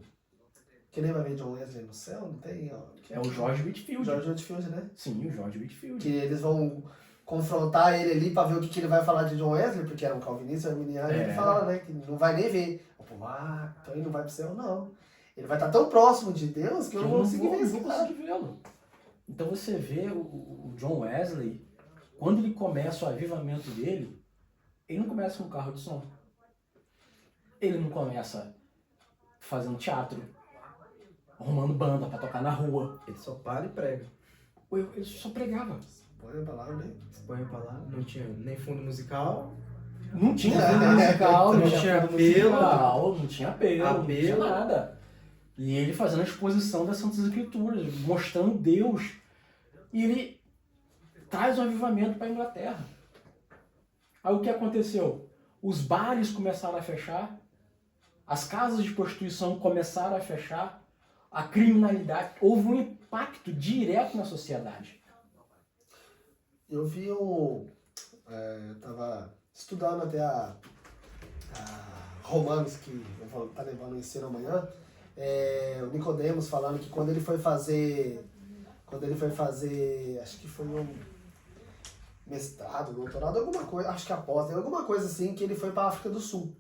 Que nem vai ver John Wesley no céu? Não tem? Ó. É o George Whitefield. George Whitefield, né? Sim, o George Whitefield. Que eles vão confrontar ele ali pra ver o que ele vai falar de John Wesley, porque era um calvinista, arminiano, e ele fala, né, que não vai nem ver. O povo, então ele não vai pro céu, não. Ele vai estar tão próximo de Deus que eu não vou conseguir ver esse cara. vê-lo. Então você vê o John Wesley, quando ele começa o avivamento dele, ele não começa com carro de som. Ele não começa fazendo teatro, arrumando banda pra tocar na rua. Ele só para e prega. Ele só pregava. Põe a palavra aí. Põe pra lá, não tinha nem fundo musical. Não tinha fundo musical, Não tinha fundo apelo. musical, não tinha apelo, não tinha Apelo. nada. E ele fazendo a exposição das Santas Escrituras, mostrando Deus. E ele traz um avivamento para a Inglaterra. Aí o que aconteceu? Os bares começaram a fechar, as casas de prostituição começaram a fechar, a criminalidade, houve um impacto direto na sociedade. Eu vi eu tava estudando até a Romanos, que eu vou estar levando o ensino amanhã, o Nicodemos falando que quando ele foi fazer, acho que foi um mestrado, doutorado, alguma coisa, acho que após, alguma coisa assim, que ele foi para a África do Sul.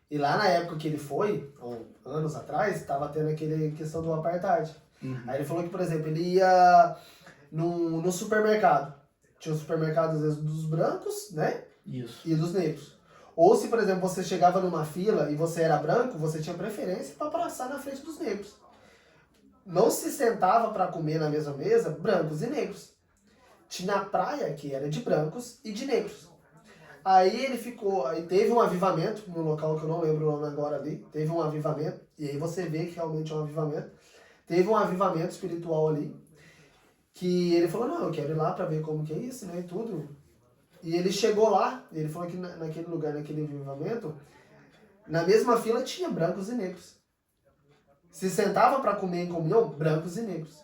E lá na época que ele foi, anos atrás, estava tendo aquele questão do apartheid. Aí ele falou que, por exemplo, ele ia no supermercado. Tinha um supermercado, às vezes, dos brancos, né? Isso. E dos negros. Ou se, por exemplo, você chegava numa fila e você era branco, você tinha preferência para passar na frente dos negros. Não se sentava para comer na mesma mesa brancos e negros. Tinha a praia que era de brancos e de negros. Aí ele ficou, aí teve um avivamento no local que eu não lembro o nome agora ali, teve um avivamento, e aí você vê que realmente é um avivamento. Teve um avivamento espiritual ali, que ele falou, não, eu quero ir lá para ver como que é isso, né, e tudo. E ele chegou lá, ele falou que naquele lugar, naquele avivamento, na mesma fila tinha brancos e negros. Se sentava para comer em comunhão, brancos e negros.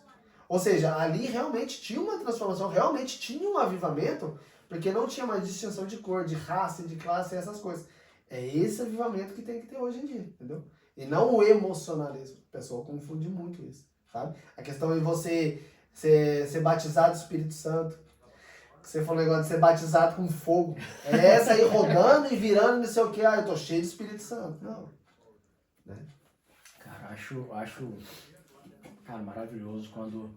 Ou seja, ali realmente tinha uma transformação, realmente tinha um avivamento, porque não tinha mais distinção de cor, de raça, de classe, essas coisas. É esse avivamento que tem que ter hoje em dia, entendeu? E não o emocionalismo. O pessoal confunde muito isso, sabe? A questão é você ser batizado do Espírito Santo. Você falou o negócio de ser batizado com fogo. É essa aí rodando e virando, não sei o que. Ah, eu tô cheio de Espírito Santo. Não. Né? Cara, acho cara, maravilhoso quando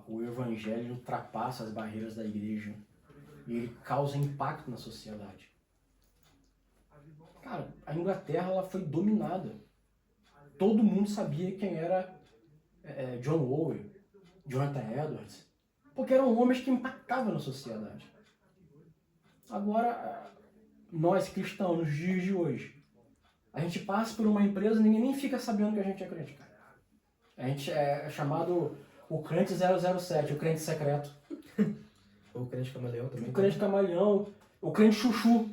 o evangelho ultrapassa as barreiras da igreja e ele causa impacto na sociedade. Cara, a Inglaterra ela foi dominada. Todo mundo sabia quem era John Owen, Jonathan Edwards, porque eram homens que impactavam na sociedade. Agora, nós cristãos, nos dias de hoje, a gente passa por uma empresa e ninguém nem fica sabendo que a gente é crente, cara. A gente é chamado o crente 007, o crente secreto. O crente camaleão também. O crente camaleão, o crente chuchu.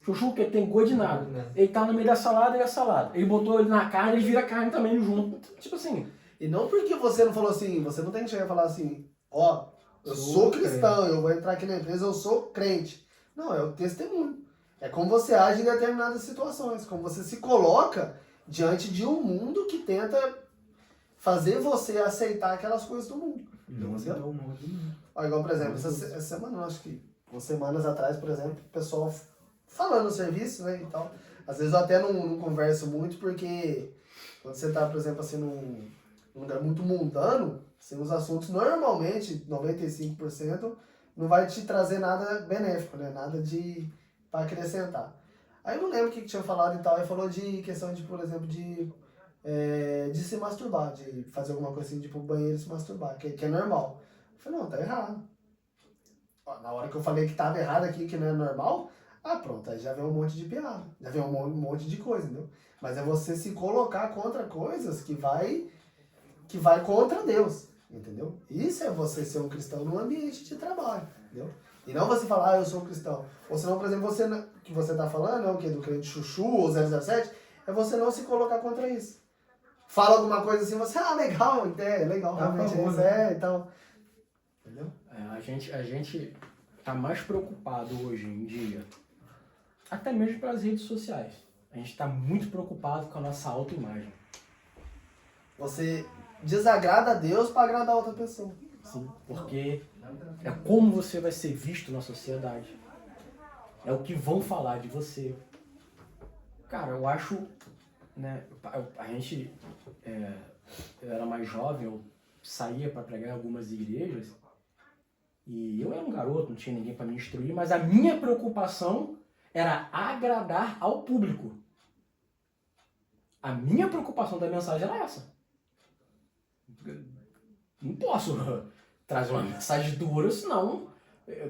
Chuchu que tem gosto de nada. Ele tá no meio da salada e a salada. Ele botou ele na carne e vira carne também junto. Tipo assim. E não porque você não falou assim, você não tem que chegar e falar assim, ó, eu sou cristão, eu vou entrar aqui na empresa, eu sou crente. Não, é o testemunho. É como você age em determinadas situações, como você se coloca diante de um mundo que tenta fazer você aceitar aquelas coisas do mundo. Não aceitar o mundo. Ó, igual, por exemplo, essa semana, eu acho que umas semanas atrás, por exemplo, o pessoal falando no serviço, né, e tal. Às vezes eu até não converso muito, porque quando você tá, por exemplo, assim, num lugar muito mundano, assim, os assuntos normalmente, 95%, não vai te trazer nada benéfico, né, nada para acrescentar. Aí eu não lembro o que tinha falado e tal, aí falou de questão de, por exemplo, de se masturbar, de fazer alguma coisa assim, tipo banheiro e se masturbar, que é normal. Eu falei, não, tá errado. Ó, na hora que eu falei que tava errado aqui, que não é normal, pronto, aí já vem um monte de piada, já vem um monte de coisa, entendeu? Mas é você se colocar contra coisas que vai contra Deus, entendeu? Isso é você ser um cristão num ambiente de trabalho, entendeu? E não você falar, eu sou cristão. Ou senão, por exemplo, que você tá falando, é o quê? Do crente chuchu ou 007, é você não se colocar contra isso. Fala alguma coisa assim, você, legal, legal, realmente é isso, então... Entendeu? A gente tá mais preocupado hoje em dia, até mesmo pelas redes sociais. A gente tá muito preocupado com a nossa autoimagem. Você desagrada a Deus para agradar outra pessoa. Sim, porque é como você vai ser visto na sociedade. É o que vão falar de você. Cara, eu acho, né, a gente, eu era mais jovem, eu saía para pregar em algumas igrejas e eu era um garoto, não tinha ninguém para me instruir, mas a minha preocupação era agradar ao público. A minha preocupação da mensagem era essa. Não posso trazer uma mensagem dura, senão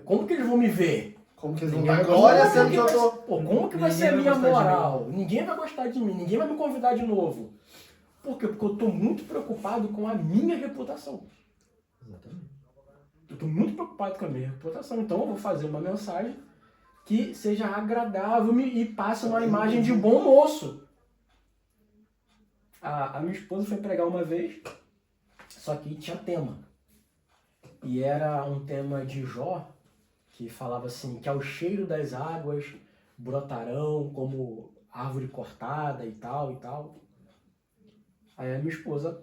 como que eles vão me ver? Como que eles vão Ninguém dar vai glória gostar, sendo que eu tô... Pô, como que vai Ninguém ser a vai minha gostar de moral? Ninguém vai gostar de mim, ninguém vai me convidar de novo. Por quê? Porque eu tô muito preocupado com a minha reputação. Exatamente. Eu tô muito preocupado com a minha reputação, então eu vou fazer uma mensagem que seja agradável e passe uma imagem de bom moço. A minha esposa foi pregar uma vez, só que tinha tema. E era um tema de Jó, que falava assim, que ao cheiro das águas brotarão como árvore cortada e tal e tal. Aí a minha esposa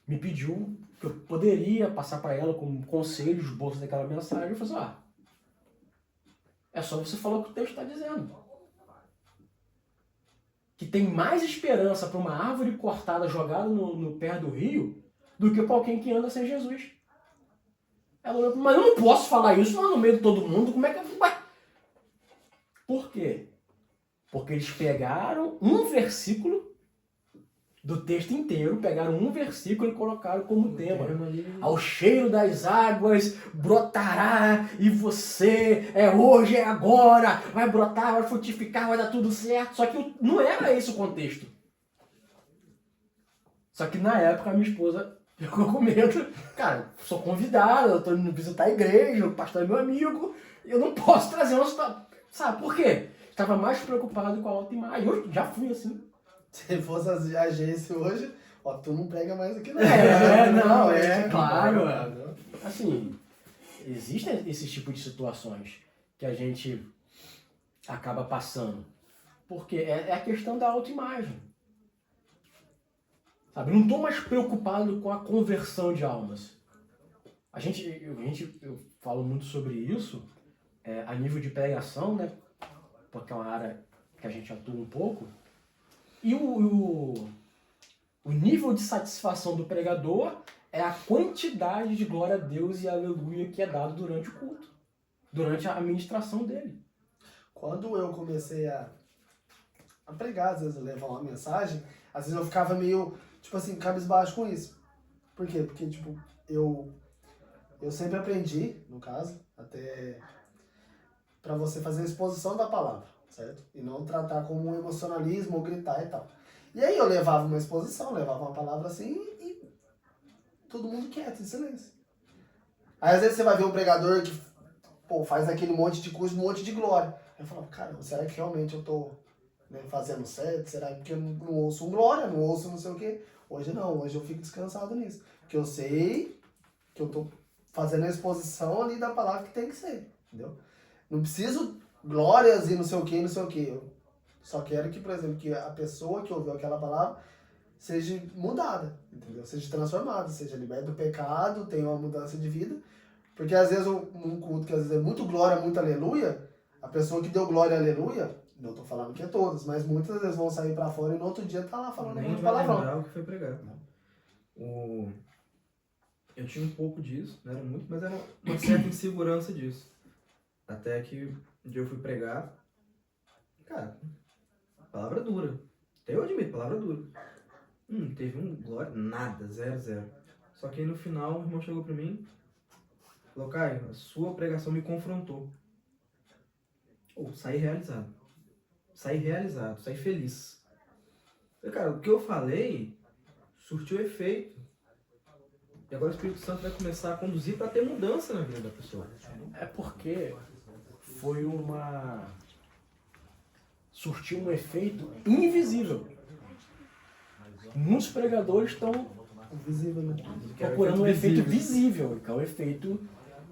me pediu que eu poderia passar para ela como conselho, esboço daquela mensagem. Eu falei assim, é só você falar o que o texto está dizendo. Que tem mais esperança para uma árvore cortada jogada no pé do rio do que para alguém que anda sem Jesus. Ela olhou, mas eu não posso falar isso lá no meio de todo mundo, como é que eu... Por quê? Porque eles pegaram um versículo do texto inteiro, pegaram um versículo e colocaram como tema. Ao cheiro das águas brotará e você é hoje, é agora, vai brotar, vai frutificar, vai dar tudo certo. Só que não era esse o contexto. Só que na época a minha esposa ficou com medo. Cara, sou convidada, eu tô indo visitar a igreja, o pastor é meu amigo, eu não posso trazer uma situação. Sabe por quê? Estava mais preocupado com a autoimagem. Eu já fui assim. Se fosse a agência hoje, tu não prega mais aqui não. Claro. Assim, existem esses tipos de situações que a gente acaba passando. Porque é a questão da autoimagem. Sabe, não estou mais preocupado com a conversão de almas. Eu falo muito sobre isso a nível de pregação, né? Porque é uma área que a gente atua um pouco. E o nível de satisfação do pregador é a quantidade de glória a Deus e aleluia que é dado durante o culto, durante a ministração dele. Quando eu comecei a pregar, às vezes levar uma mensagem, às vezes eu ficava meio, tipo assim, cabisbaixo com isso. Por quê? Porque, tipo, eu sempre aprendi, no caso, até para você fazer a exposição da palavra, certo? E não tratar como um emocionalismo ou gritar e tal. E aí eu levava uma exposição, levava uma palavra assim e todo mundo quieto, em silêncio. Aí às vezes você vai ver um pregador que faz aquele monte de coisa, um monte de glória. Aí eu falava, caramba, será que realmente eu tô fazendo certo? Será que eu não ouço um glória, não ouço não sei o quê? Hoje não, hoje eu fico descansado nisso. Porque eu sei que eu tô fazendo a exposição ali da palavra que tem que ser, entendeu? Não preciso glórias e não sei o que, não sei o que. Eu só quero que, por exemplo, que a pessoa que ouviu aquela palavra seja mudada, entendeu? Seja transformada, seja liberta do pecado, tenha uma mudança de vida. Porque às vezes num culto que às vezes é muito glória, muito aleluia, a pessoa que deu glória e aleluia, não tô falando que é todas, mas muitas vezes vão sair pra fora e no outro dia tá lá falando Nem muito vai palavrão. lembrar o que foi pregado. Eu tinha um pouco disso, não era muito, mas era uma certa insegurança disso. Até que um dia eu fui pregar, cara, palavra dura. Até eu admito, palavra dura. Teve glória, nada, 0. Só que aí no final o irmão chegou pra mim e falou, Caio, a sua pregação me confrontou. Saí realizado. Saí feliz. Eu, cara, o que eu falei surtiu efeito. E agora o Espírito Santo vai começar a conduzir para ter mudança na vida da pessoa. É porque surtiu um efeito invisível. Muitos pregadores estão Invisível, né? procurando um efeito visível, que é o efeito...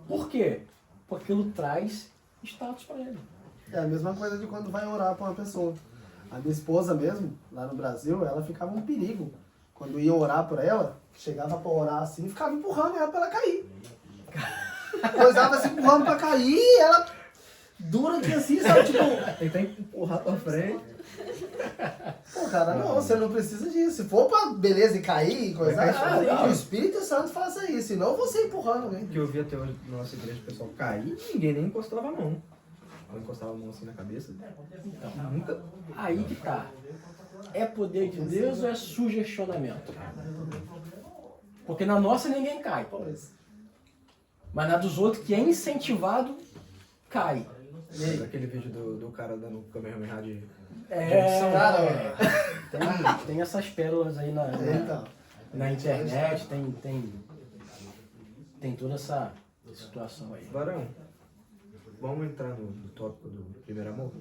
Por quê? Porque aquilo traz status para ele. É a mesma coisa de quando vai orar pra uma pessoa. A minha esposa mesmo, lá no Brasil, ela ficava um perigo. Quando ia orar por ela, chegava pra orar assim, ficava empurrando ela pra ela cair. Coisava assim, empurrando pra cair, e ela dura que assim, sabe? Tipo, Tem que empurrar pra frente. pô, cara, não, você não precisa disso. Se for pra beleza e cair e coisa, Vai cair sozinho. que o Espírito Santo faça isso, senão você empurrando alguém. Que eu vi até hoje na nossa igreja o pessoal cair e ninguém nem encostava a mão. Não encostava a mão assim na cabeça. Então, Nunca. aí que tá. É poder de Deus ou é sugestionamento? Porque na nossa ninguém cai. Pois. Mas na dos outros que é incentivado, cai. Lembra aquele vídeo do cara dando Kamehameha de. É, tem essas pérolas aí Então. na internet, tem toda essa situação aí. Varão, vamos entrar no tópico do primeiro amor?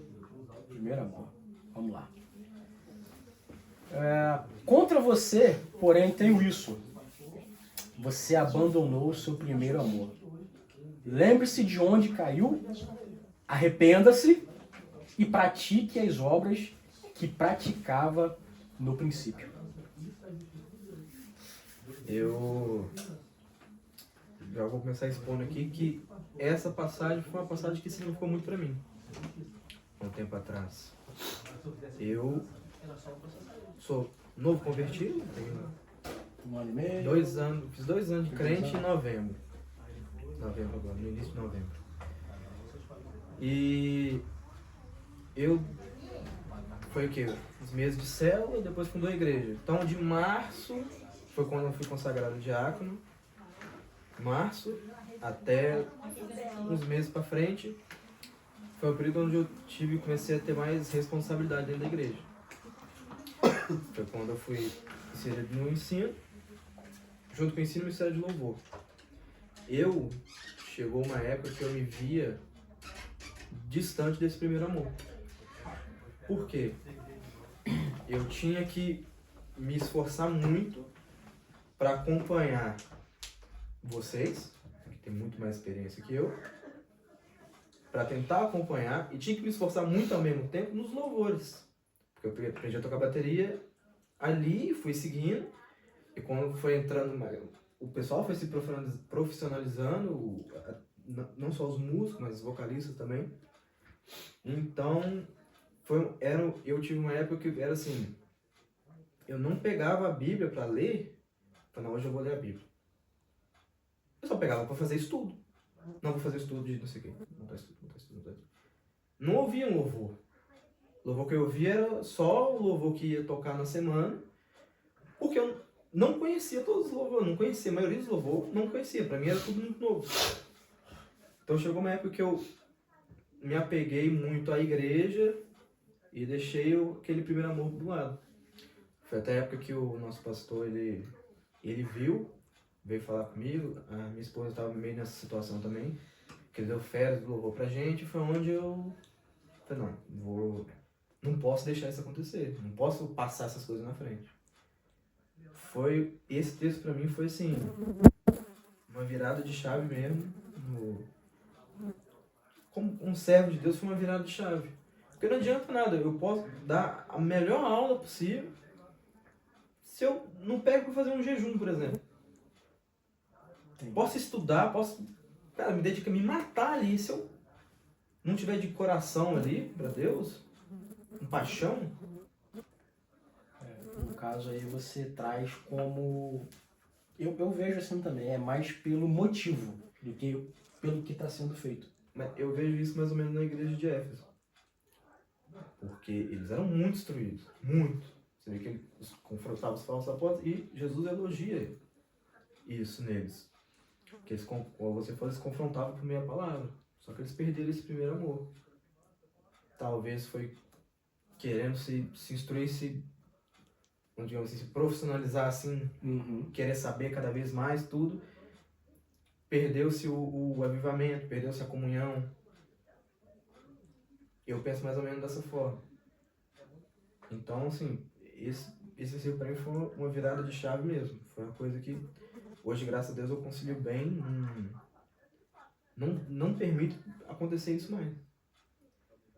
Primeiro amor, vamos lá. Contra você, porém, tenho isso. Você abandonou o seu primeiro amor. Lembre-se de onde caiu, arrependa-se e pratique as obras que praticava no princípio. Eu já vou começar expondo aqui que essa passagem foi uma passagem que significou muito pra mim. Há um tempo atrás. Eu sou novo convertido, tenho 1 ano e meio. 2 anos, fiz 2 anos de crente em novembro. Novembro agora, no início de novembro. E eu foi o quê? Os meses de célula, depois fundou a igreja. Então de março foi quando eu fui consagrado diácono. Março até uns meses pra frente foi o período onde eu comecei a ter mais responsabilidade dentro da igreja. Foi quando eu fui inserido no ensino, junto com o ensino e o Ministério de Louvor. Chegou uma época que eu me via distante desse primeiro amor. Por quê? Eu tinha que me esforçar muito para acompanhar vocês, que tem muito mais experiência que eu, para tentar acompanhar, e tinha que me esforçar muito ao mesmo tempo nos louvores. Porque eu aprendi a tocar bateria ali, fui seguindo, e quando foi entrando, o pessoal foi se profissionalizando, não só os músicos, mas os vocalistas também. Então, eu tive uma época que era assim, eu não pegava a Bíblia para ler, falei, não, hoje eu vou ler a Bíblia. Eu só pegava para fazer estudo. Não vou fazer estudo de não sei o quê. Não tá estudo. Não ouvia um louvor. O louvor que eu ouvia era só o louvor que ia tocar na semana, porque eu não conhecia todos os louvores, não conhecia a maioria dos louvores, não conhecia. Para mim era tudo muito novo. Então chegou uma época que eu me apeguei muito à igreja e deixei aquele primeiro amor do lado. Foi até a época que o nosso pastor, ele veio falar comigo, a minha esposa estava meio nessa situação também, que ele deu férias do louvor pra gente, foi onde eu falei, não posso deixar isso acontecer, não posso passar essas coisas na frente. Esse texto pra mim foi assim, uma virada de chave mesmo, como um servo de Deus foi uma virada de chave. Porque não adianta nada, eu posso dar a melhor aula possível se eu não pego para fazer um jejum, por exemplo. Posso estudar, me dedicar, me matar ali. Se eu não tiver de coração ali para Deus, com paixão. No caso aí você traz como... Eu vejo assim também, é mais pelo motivo do que pelo que está sendo feito. Mas eu vejo isso mais ou menos na igreja de Éfeso. Porque eles eram muito instruídos, muito. Você vê que eles confrontavam os falsos apóstolos e Jesus elogia isso neles. Que eles, como você falou, eles confrontavam por meia palavra. Só que eles perderam esse primeiro amor. Talvez foi querendo se instruir, digamos assim, se profissionalizar assim, querer saber cada vez mais tudo. Perdeu-se o avivamento, perdeu-se a comunhão. Eu penso mais ou menos dessa forma. Então, assim, esse para mim foi uma virada de chave mesmo. Foi uma coisa que hoje, graças a Deus, eu concilio bem. Não permito acontecer isso mais.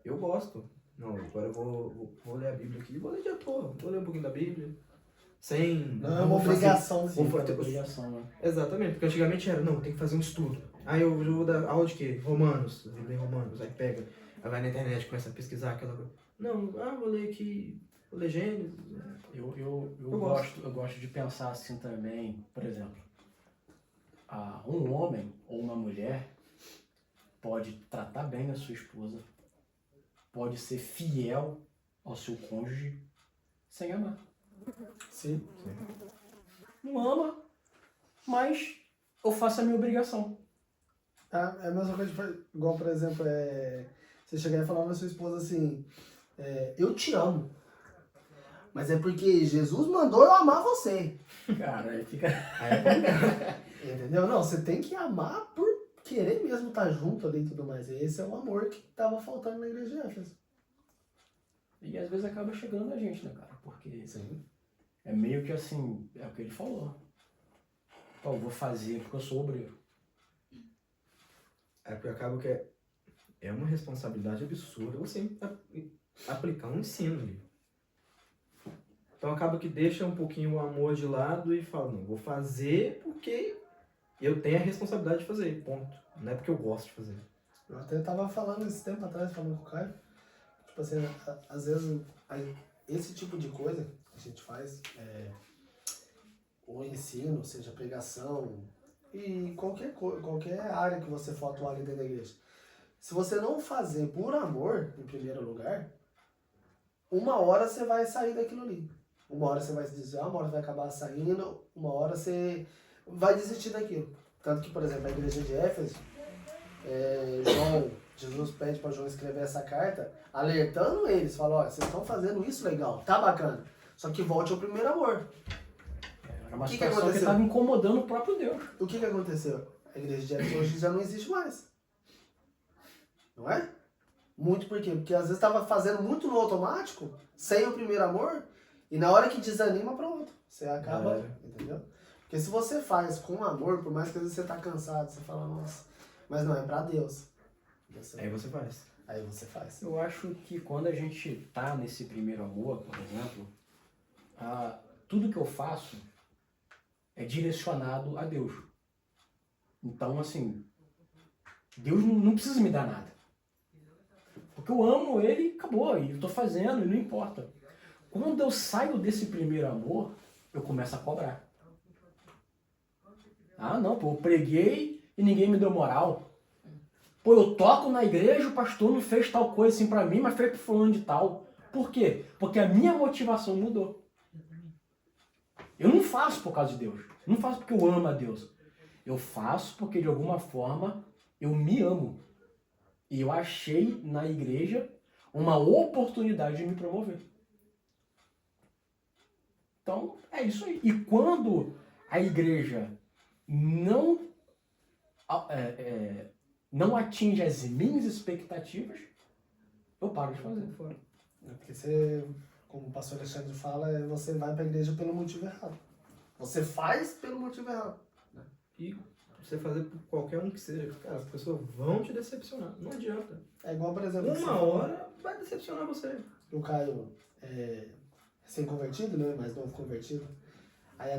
Eu gosto. Não, agora eu vou ler a Bíblia aqui. Vou ler de à toa. Vou ler um pouquinho da Bíblia. sem... Não é uma obrigação. Vou É fazer- obrigação, né? Exatamente, porque antigamente era, não, tem que fazer um estudo. Aí eu vou dar aula de quê? Romanos, ler Romanos, aí pega, aí vai na internet, começa a pesquisar aquela coisa. Não, vou ler aqui, vou ler Gênesis. Eu gosto de pensar assim também, por exemplo, um homem ou uma mulher pode tratar bem a sua esposa, pode ser fiel ao seu cônjuge sem amar. Sim. Não ama, mas eu faço a minha obrigação. É a mesma coisa, igual, por exemplo, você chegar e falar pra sua esposa assim, eu te amo, mas é porque Jesus mandou eu amar você. Cara, aí fica. Entendeu? Não, você tem que amar por querer mesmo estar junto ali e tudo mais. E esse é o amor que tava faltando na igreja de Éfeso. E às vezes acaba chegando a gente, né, cara? Porque Sim. é meio que assim, é o que ele falou. Pô, eu vou fazer porque eu sou obreiro. É porque acaba que é uma responsabilidade absurda você aplicar um ensino ali. Então acaba que deixa um pouquinho o amor de lado e fala, não, vou fazer porque eu tenho a responsabilidade de fazer, ponto. Não é porque eu gosto de fazer. Eu até tava falando esse tempo atrás, falando com o Caio, tipo assim, às vezes esse tipo de coisa que a gente faz, o ensino, seja pregação, e qualquer área que você for atuar ali dentro da igreja. Se você não fazer por amor, em primeiro lugar, uma hora você vai sair daquilo ali. Uma hora você vai se desviar, uma hora vai acabar saindo, uma hora você vai desistir daquilo. Tanto que, por exemplo, a igreja de Éfeso, Jesus pede para João escrever essa carta, alertando eles, fala, olha, vocês estão fazendo isso legal, tá bacana, só que volte ao primeiro amor. Era uma Que situação que aconteceu? estava incomodando o próprio Deus. O que aconteceu? A igreja de Éfeso hoje já não existe mais. Não é? Muito por quê? Porque às vezes estava fazendo muito no automático, sem o primeiro amor, e na hora que desanima, pronto. Você acaba, entendeu? Porque se você faz com amor, por mais que às vezes você tá cansado, você fala, nossa, mas não, é pra Deus. Aí você faz. Aí você faz. Eu acho que quando a gente tá nesse primeiro amor, por exemplo, tudo que eu faço é direcionado a Deus. Então, assim, Deus não precisa me dar nada. Porque eu amo Ele e acabou, e eu tô fazendo, e não importa. Quando eu saio desse primeiro amor, eu começo a cobrar. Não, pô, eu preguei e ninguém me deu moral. Pô, eu toco na igreja, o pastor não fez tal coisa assim pra mim, mas fez pro fulano de tal. Por quê? Porque a minha motivação mudou. Eu não faço por causa de Deus. Eu não faço porque eu amo a Deus. Eu faço porque de alguma forma eu me amo. E eu achei na igreja uma oportunidade de me promover. Então, é isso aí. E quando a igreja não atinge as minhas expectativas, eu paro de fazer. Porque você, como o pastor Alexandre fala, você vai pra igreja pelo motivo errado. Você faz pelo motivo errado. E você fazer por qualquer um que seja, cara, as pessoas vão te decepcionar. Não adianta. É igual, por exemplo, Uma hora vai decepcionar você. o Caio recém-convertido, né? Mais novo convertido.